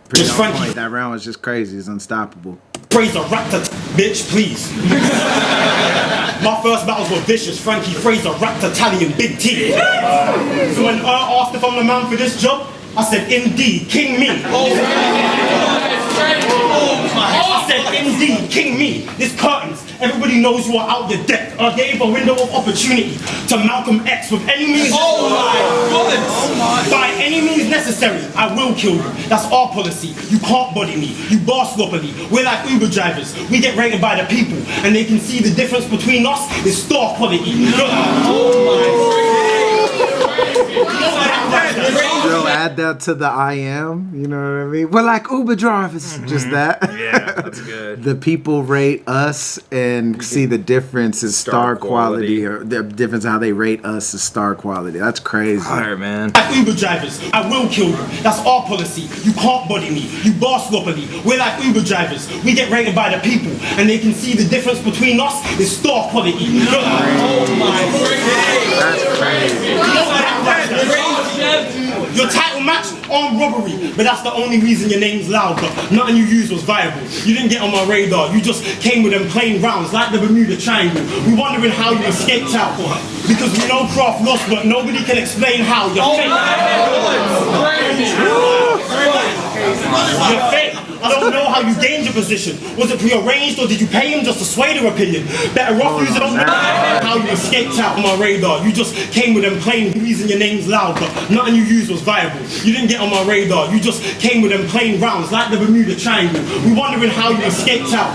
pretty Just on Frankie. point. That round was just crazy. It's unstoppable. Fraser, Raptor, bitch, please. My first battles were Vicious, Frankie Fraser, Raptor, Tally, and Big T. So when asked if I'm the man for this job, I said, indeed, King me. I said, indeed, King me. This curtains. Everybody knows you are out your depth. I gave a window of opportunity to Malcolm X with any means. By any means necessary, I will kill you. That's our policy. You can't body me. You bar sloppily. We're like Uber drivers. We get rated by the people, and they can see the difference between us is star quality. Yo, add that to the I am. You know what I mean? We're like Uber drivers. Just that. Yeah, that's good. The people rate us and see the difference is star quality, or the difference how they rate us is star quality. That's crazy. Fire, man. Like Uber drivers, I will kill you. That's our policy. You can't body me. You bar sloppily. We're like Uber drivers. We get rated by the people, and they can see the difference between us is star quality. That's crazy. Your title title match, armed robbery. But that's the only reason your name's loud. But nothing you used was viable. You didn't get on my radar. You just came with them plain rounds like the Bermuda Triangle. We wondering how you escaped out. Because we know Craft lost, but nobody can explain how. You're fake. You're fake. I don't know how you gained your position. Was it prearranged or did you pay him just to sway their opinion? Better off using how you escaped out on my radar. You just came with them plain reason your name's loud, but nothing you used was viable. You didn't get on my radar. You just came with them plain rounds like the Bermuda Triangle. We wondering how you escaped out.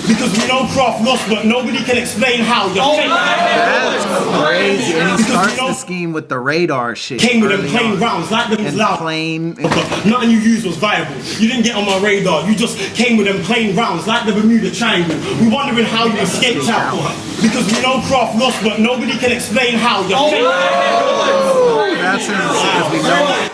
Because we know Craft lost, but nobody can explain how. You're fake. That's crazy. And he starts the scheme with the radar shit. Came with them plain rounds like them loud. But nothing you used was viable. You didn't get on my radar. You just came with them plain rounds like the Bermuda Triangle. We wondering how you escaped out. Because we know Craft lost, but nobody can explain how. You're fake. That's because we know.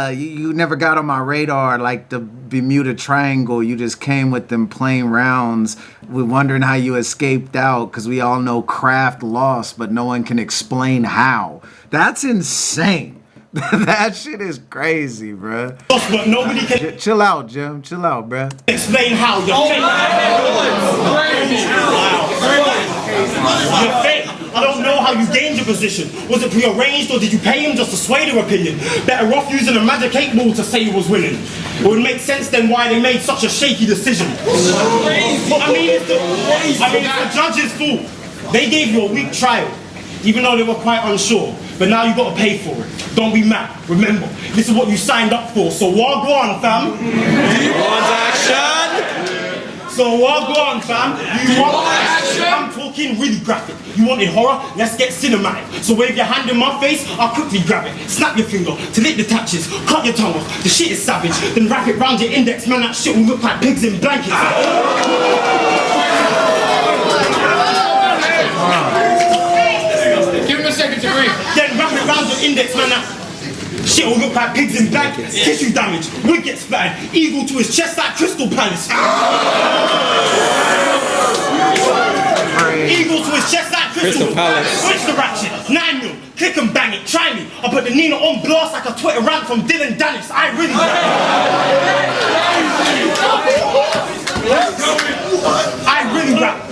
You never got on my radar like the Bermuda Triangle. You just came with them plain rounds. We're wondering how you escaped out because we all know Kraft lost, but no one can explain how. That's insane. That shit is crazy, bruh. But nobody can chill out, Jim. Chill out, bruh. Explain how. You're fake. You're fake. I don't know how you gained your position. Was it prearranged or did you pay him just to sway their opinion? Better off using a magic 8 ball to say he was winning. It would make sense then why they made such a shaky decision. But I mean, it's the judge's fault. They gave you a week trial, even though they were quite unsure. But now you gotta pay for it. Don't be mad. Remember, this is what you signed up for. So what go on, fam? Do you want action? So what go on, fam? Do you want action? I'm talking really graphic. You wanted horror? Let's get cinematic. So wave your hand in my face, I'll quickly grab it. Snap your finger to lick the touches. Cut your tongue off. The shit is savage. Then wrap it round your index, man. That shit will look like pigs in blankets. Give him a second to breathe. Then wrap it round your index, man. That shit will look like pigs in blankets. Tissue damage, wig gets splattered. Eagle to his chest like Crystal Palace. Eagle to his chest like Crystal Palace. Switch the ratchet, 9 mil, click and bang it, try me. I put the Nina on blast like a Twitter rant from Dylan Dennis. I really rap.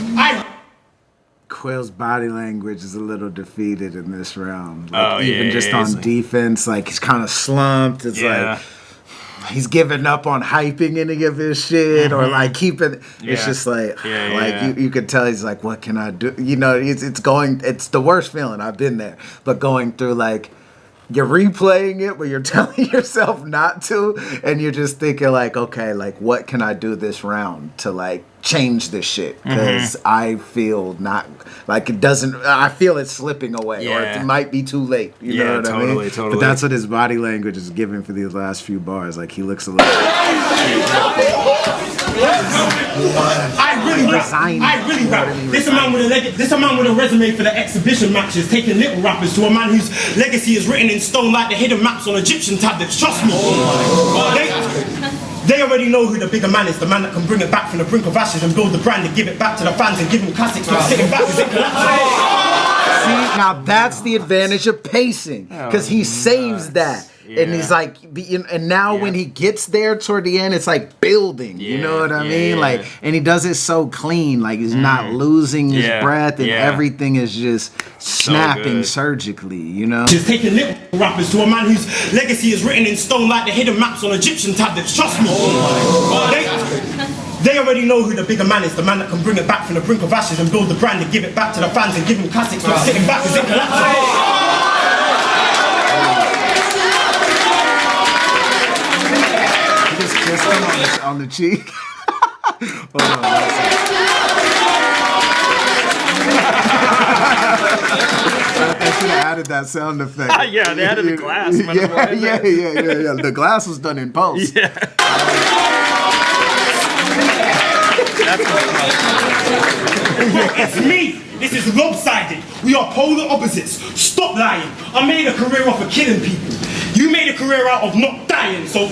Quill's body language is a little defeated in this round. Like, even just on defense, like he's kind of slumped. It's like he's giving up on hyping any of his shit or like keeping. It's just like you could tell he's like, what can I do? You know, it's the worst feeling. I've been there, but going through like. You're replaying it, but you're telling yourself not to, and you're just thinking like, okay, like what can I do this round to like change this shit? Because I feel not like it doesn't. I feel it's slipping away, or it might be too late. You know what I mean? Totally. But that's what his body language is giving for these last few bars. Like he looks a little. I really rap. This a man with a resume for the exhibition matches, taking little rappers to a man whose legacy is written in stone like the hidden maps on Egyptian tablets. Trust me. They already know who the bigger man is, the man that can bring it back from the brink of ashes and build the brand and give it back to the fans and give them classics for sitting back as it collapses. See, now that's the advantage of pacing, because he saves that. And he's like, and now when he gets there toward the end, it's like building. You know what I mean? Like, and he does it so clean. Like he's not losing his breath, and everything is just snapping surgically. You know. Just taking little rappers to a man whose legacy is written in stone like the hidden maps on Egyptian tablets. Trust me. They already know who the bigger man is, the man that can bring it back from the brink of ashes and build the brand and give it back to the fans and give them classics for sitting back as it collapses. Just on the cheek. Hold on. They should have added that sound effect. Yeah, they added the glass. Yeah. The glass was done in post. Yeah. It's me. This is lopsided. We are polar opposites. Stop lying. I made a career off of killing people. You made a career out of not dying. So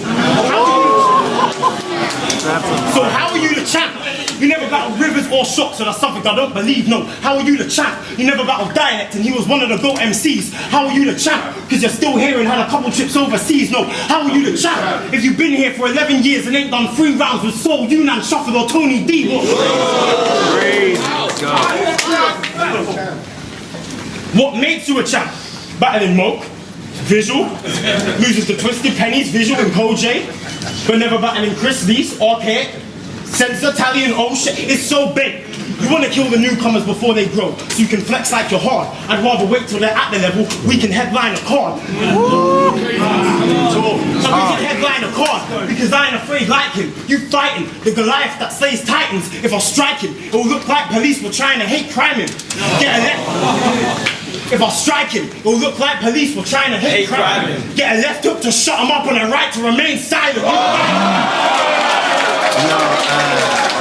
how are you the champ? You never battled rivers or shocks, so that's something I don't believe, no. How are you the champ? You never battled dialect and he was one of the GOAT MCs. How are you the champ? Because you're still here and had a couple trips overseas, no. How are you the champ? If you've been here for 11 years and ain't done 3 rounds with Soul, Yunnan, Shuffle or Tony D. What makes you a champ? Battling Moke, Visual, loses to Twisted Pennies, Visual and Koj, but never battling Chris Lees, Arcade, Sensor, Tally and Oh shit. It's so big. You want to kill the newcomers before they grow, so you can flex like you're hard. I'd rather wait till they're at the level, we can headline a card. So we can headline a card, because I ain't afraid like him. You fighting the Goliath that slays titans. If I strike him, it will look like police were trying to hate crime him. Get a left. If I strike him, it will look like police were trying to hate crime him. Get a left hook to shut him up and a right to remain silent.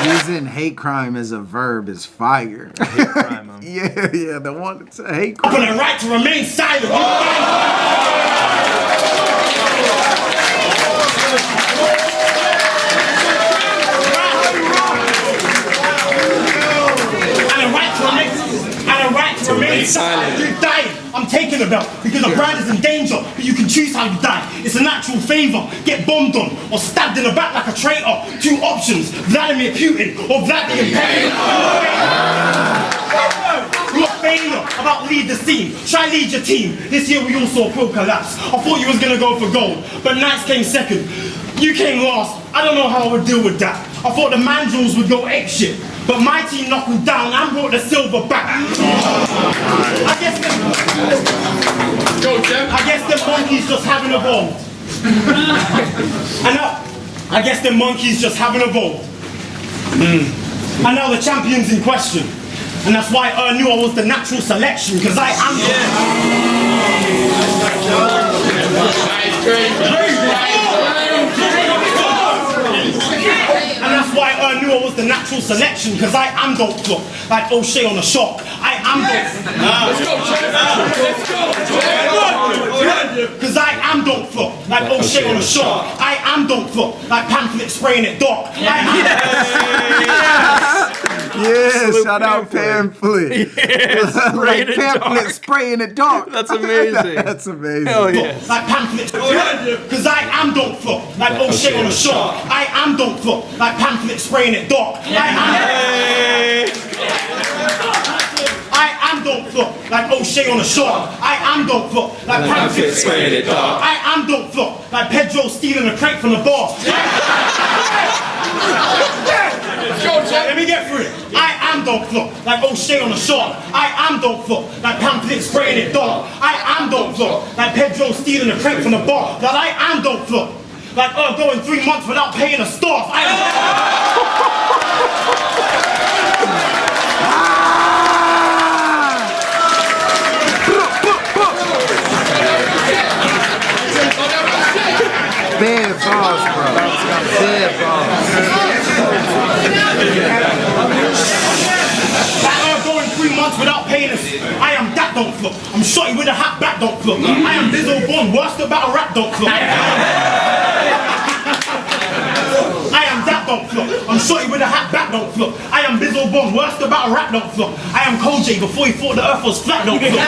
Using hate crime as a verb is fire. Hate crime, yeah, the one that's a hate crime. Up and a right to remain silent. Remain silent. You died. I'm taking the belt because the brand is in danger, but you can choose how you die. It's a natural favor. Get bombed on or stabbed in the back like a traitor. 2 options: Vladimir Putin or Vlad the Impaler. You're a failure. About lead the scene. Try lead your team. This year we all saw QUILL collapse. I thought you was gonna go for gold, but Knights came second. You came last. I don't know how I would deal with that. I thought the Mandrills would go ape shit, but my team knuckled down and brought the silver back. I guess the monkeys just haven't evolved. I guess the monkeys just haven't evolved. And now the champion's in question. And that's why I knew I was the natural selection, because I am And that's why I knew I was the natural selection, because I am dope flop, like O'Shea on a shock. I am dope. Because I am dope flop, like O'Shea on a shock. I am dope flop, like pamphlet spraying it dark. Yeah, shout out Pamphlet. Like Pamphlet spraying it dark. That's amazing. That's amazing. Hell yeah. Like pamphlet, because I am don't flop, like O'Shea on a shot. I am don't flop, like pamphlet spraying it dark. I am don't flop, like O'Shea on a shot. I am don't flop, like pamphlet spraying it dark. I am don't flop, like Pedro stealing a crate from the bar. Let me get through it. I am don't flop, like O'Shea on a shot. I am don't flop, like pamphlet spraying it dark. I am don't flop, like Pedro stealing a crate from the bar. That I am don't flop, like going 3 months without paying a staff. Bad balls, bro. Bad balls. Going 3 months without paying us. I am that don't flop. I'm shotty with a hat back don't flop. I am Bizzle Born, worst about a rap don't flop. I am that don't flop. I'm shotty with a hat back don't flop. I am Bizzle Born, worst about a rap don't flop. I am Koj before he thought the earth was flat don't flop.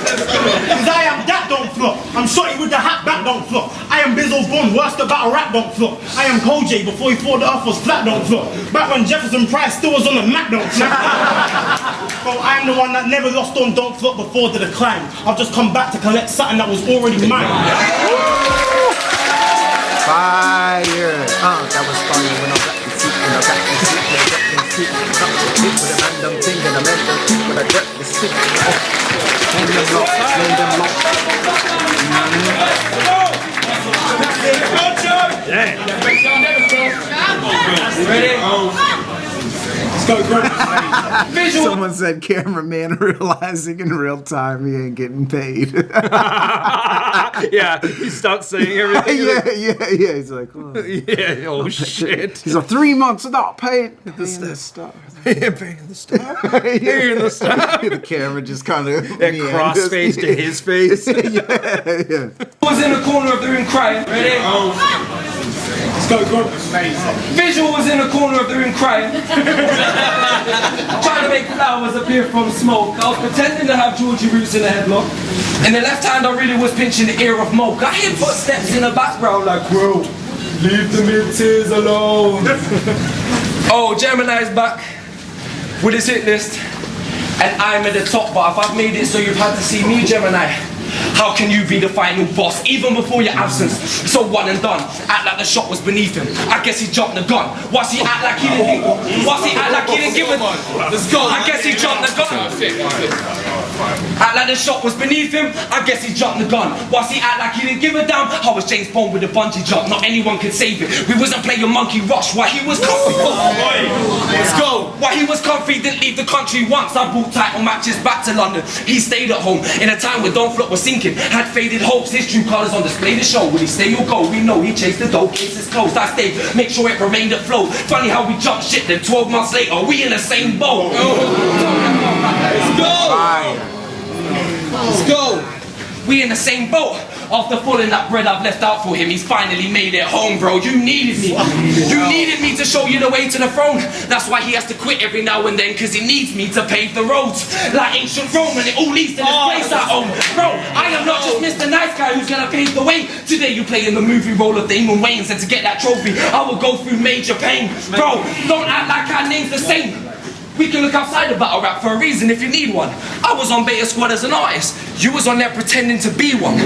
Cause I am that don't flop. I'm shotty with the hat back don't flop. I am Bizzle Born, worst about a rap don't flop. I am Koj before he thought the earth was flat don't flop. Back when Jefferson Price still was on the map don't flop. So I am the one that never lost on don't flop before the decline. I've just come back to collect something that was already mine. Fire! That was fire when I got the seat, when I got the seat, when I got the seat, got the seat with a random thing and a random thing when I got the seat. Name them lock, name them lock. Ready? Let's go, bro. Someone said cameraman realizing in real time he ain't getting paid. Yeah, he stopped saying everything. yeah. He's like, oh, Yeah, oh shit. he's like 3 months without paying the stuff. Paying the stuff. Paying the stuff. The camera just kind of That crossface to his face. yeah. Was in the corner of the room crying. Ready? Let's go, go. Visual was in the corner of the room crying. Trying to make flowers appear from smoke. I was pretending to have Georgie roots in a headlock. In the left hand I really was pinching the ear of Moke. I hear footsteps in the background like, "Quill, leave the mid-tiers alone." Oh, Gemini's back with his hit list. And I'm at the top, but if I've made it so you've had to see me, Gemini, how can you be the final boss, even before your absence? So one and done, act like the shot was beneath him. I guess he jumped the gun. What's he act like he didn't give a... Let's go. I guess he jumped the gun. Act like the shot was beneath him. I guess he jumped the gun. What's he act like he didn't give a damn? I was James Bond with a bungee jump. Not anyone could save it. We wasn't playing Monkey Rush while he was comfy. Let's go. While he was comfy, didn't leave the country once. I brought title matches back to London. He stayed at home in a time where Don't Flop was sinking. Had faded hopes, his true colours on display to show. Will he stay or go? We know he chased the dough, case is closed. I stayed, make sure it remained afloat. Funny how we jumped shit, then 12 months later, we in the same boat. Let's go! Let's go! We in the same boat. After falling that bread I've left out for him, he's finally made it home, bro. You needed me. You needed me to show you the way to the throne. That's why he has to quit every now and then, cause he needs me to pave the roads. Like ancient Rome, and it all leads to this place I own. Bro, I am not just Mr. Nice Guy who's gonna pave the way. Today you play in the movie role of Damon Wayans, and to get that trophy, I will go through major pain. Bro, don't act like our name's the same. We can look outside the battle rap for a reason if you need one. I was on Beta Squad as an artist. You was on there pretending to be one.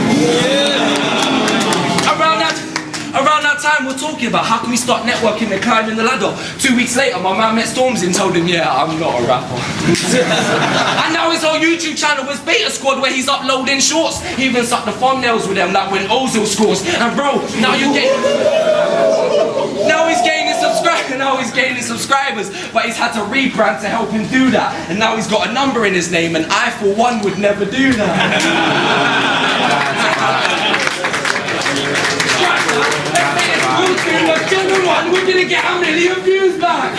Around that time we're talking about how can we start networking and climbing the ladder. 2 weeks later my man met Stormzy and told him, yeah, I'm not a rapper. And now his whole YouTube channel was Beta Squad where he's uploading shorts. He even sucked the thumbnails with them like when Ozil scores. And bro, now he's gaining subscribers, but he's had to rebrand to help him do that. And now he's got a number in his name, and I, for one, would never do that. GEMIN1, we're gonna get a million views back.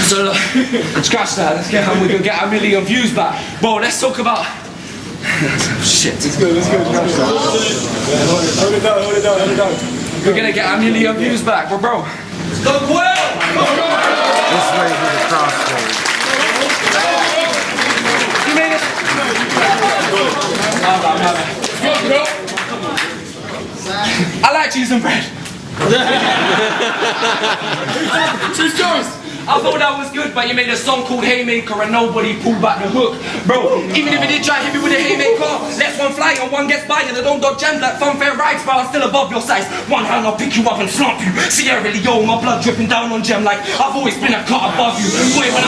So scratch that. Let's get how we're gonna get a million views back. Bro, let's talk about. Shit. Let's go. Hold it down. We're gonna get a million views back, bro. The QUILL! This way to the crossroads. You made it. I like cheese and bread. Cheese toast. I thought that was good, but you made a song called Haymaker and nobody pulled back the hook. Bro, even if you did try to hit me with a haymaker, lets one fly and one gets by and I don't dodge gems like funfair rides, but I'm still above your size. One hand I'll pick you up and slump you. Sierra Leone, my blood dripping down on gem like I've always been a cut above you. Boy, when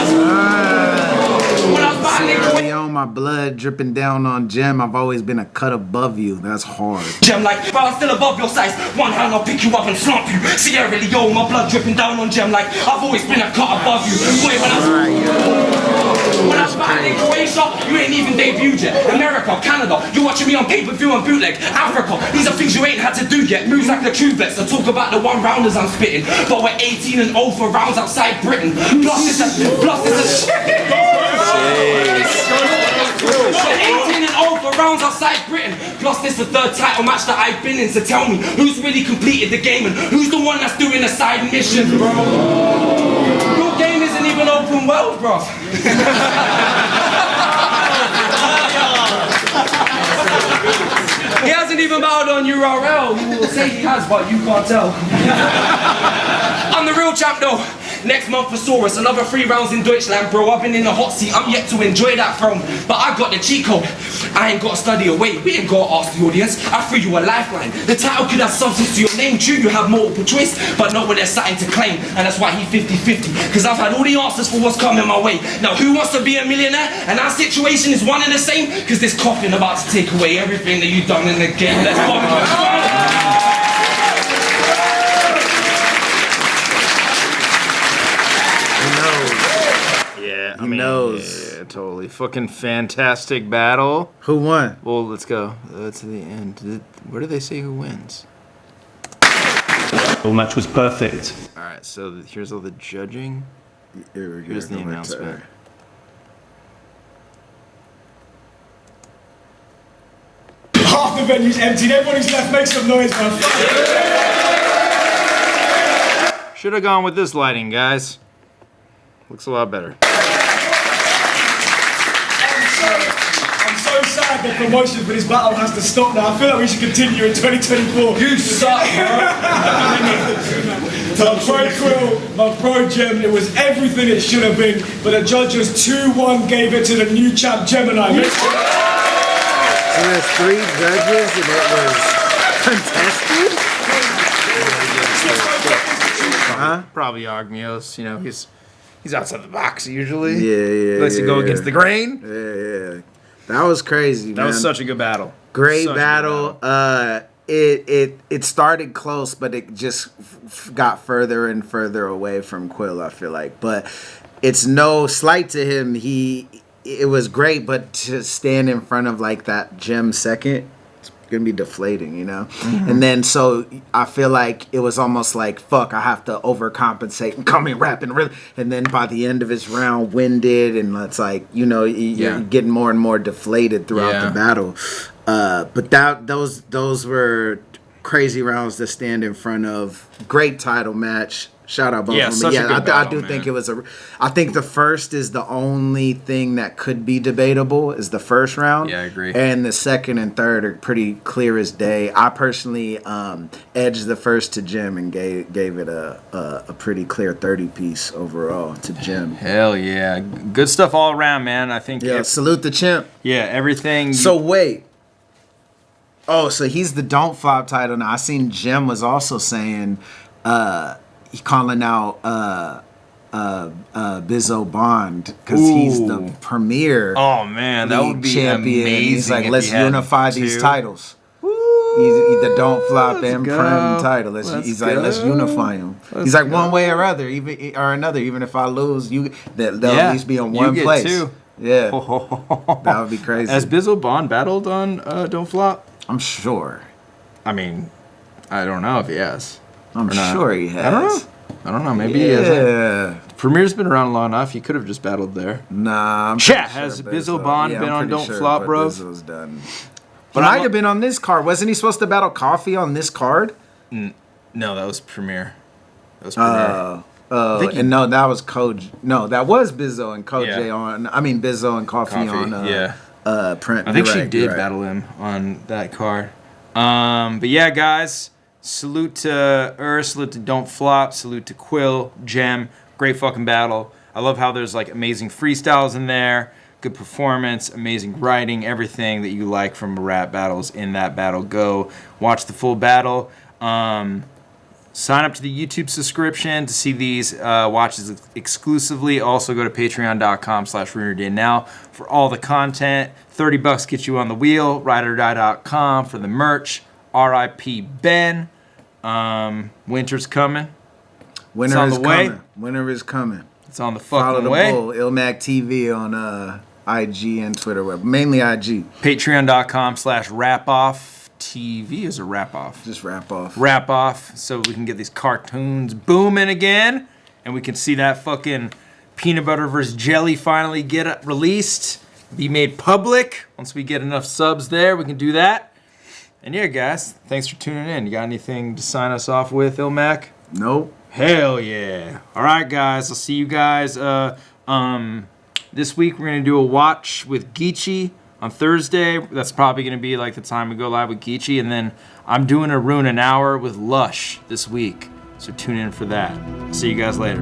I was battling Leone, my blood dripping down on gem, I've always been a cut above you. That's hard. Gem like, but I'm still above your size. One hand I'll pick you up and slump you. Sierra Leone, my blood dripping down on gem like I've always been a cut above you. Boy, when I was battling Croatia, you ain't even debuted yet. America, Canada, you're watching me on pay-per-view and bootleg. Africa, these are things you ain't had to do yet. Moves like the true vets, I talk about the one-rounders I'm spitting. But we're 18 and 0 for rounds outside Britain. Plus this is 18 and 0 for rounds outside Britain. Plus this the third title match that I've been in. So tell me, who's really completed the game and who's the one that's doing the side missions, bro? Your game isn't even open world, bro. He hasn't even battled on URL. He will say he has, but you can't tell. I'm the real champ though. Next month for Saurus, another 3 rounds in Deutschland, bro. I've been in the hot seat, I'm yet to enjoy that throne. But I got the cheat code. I ain't got to study away, we ain't got to ask the audience. I threw you a lifeline. The title could have substance to your name, true, you have multiple choice, but not when there's something to claim. And that's why he 50-50, because I've had all the answers for what's coming my way. Now who wants to be a millionaire? And our situation is one and the same, because this coffin about to take away everything that you've done in the game. Let's go. He knows. Yeah, totally. Fucking fantastic battle. Who won? Well, let's go to the end. Where do they say who wins? The match was perfect. Alright, so here's all the judging. Here's the announcement. half the venue's emptied. Everybody's left. Make some noise, man. Should have gone with this lighting, guys. Looks a lot better. I'm so sad that promotion for this battle has to stop now. I feel like we should continue in 2024. You suck, My pro Quill, my pro Gem, it was everything it should have been, but the judges 2-1 gave it to the new champ Gemini. So there's 3 judges and it was contested? Probably Ogmios. You know, he's outside the box usually. Yeah. Likes to go against the grain. Yeah. That was crazy, man. That was such a good battle. Great battle. It started close, but it just got further and further away from Quill, I feel like. But it's no slight to him. It was great, but to stand in front of like that Gem second, it's gonna be deflating, you know. And then so I feel like it was almost like fuck, I have to overcompensate and come in rapping really. And then by the end of his round, winded, and it's like you're getting more and more deflated throughout the battle. But those were crazy rounds to stand in front of. Great title match. Shout out both of them. Yeah, I do think it was I think the first is the only thing that could be debatable is the first round. Yeah, I agree. And the second and third are pretty clear as day. I personally edged the first to Gem and gave it a pretty clear 30 piece overall to Gem. Hell yeah, good stuff all around, man. I think. Yeah, salute the champ. Yeah, everything. So wait. Oh, so he's the Don't Flop title now. I seen Gem was also saying he calling out Bizzo Bond because he's the premier. Oh man, that would be champion. amazing. He's like, if let's he had unify two. these titles. He's the Don't Flop and Prem title. He's like, let's unify them. He's like, one way or other, another. Even if I lose, they'll at least be in one place. Two. Yeah, that would be crazy. Has Bizzo Bond battled on Don't Flop? I'm sure. I mean, I don't know if he has. I'm sure he has. I don't know. Maybe he hasn't. Premier's been around long enough. He could have just battled there. Nah, I'm Chat, sure has Bizzo Bond been on Don't Flop, bro? Bizzo's done. But he might have been on this card. Wasn't he supposed to battle Coffee on this card? No, that was Premier. That was Premier. And no, that was Koji. No, that was Bizzo and Koji on. I mean, Bizzo and Coffee on. Print. I think she did battle him on that card. But yeah, guys, salute to salute to Don't Flop, salute to Quill, Gem. Great fucking battle. I love how there's like amazing freestyles in there, good performance, amazing writing, everything that you like from rap battles in that battle. Go watch the full battle. Sign up to the YouTube subscription to see these watches exclusively. Also go to patreon.com/RunerDay now for all the content. $30 gets you on the wheel. RideOrDie.com for the merch. R.I.P. Ben. Winter's coming. Winter is coming. Winter is coming. It's on the Follow fucking the way. bull. ILLMAC TV on IG and Twitter web. Mainly IG. Patreon.com/RapOff. TV is a wrap off. Just wrap off. Wrap off so we can get these cartoons booming again and we can see that fucking peanut butter versus jelly finally get released, be made public. Once we get enough subs there, we can do that. And yeah, guys, thanks for tuning in. You got anything to sign us off with, ILLMAC? Nope. Hell yeah. All right, guys. I'll see you guys. This week we're going to do a watch with Geechee. On Thursday, that's probably going to be like the time we go live with Geechee. And then I'm doing a Rune an Hour with Lush this week. So tune in for that. See you guys later.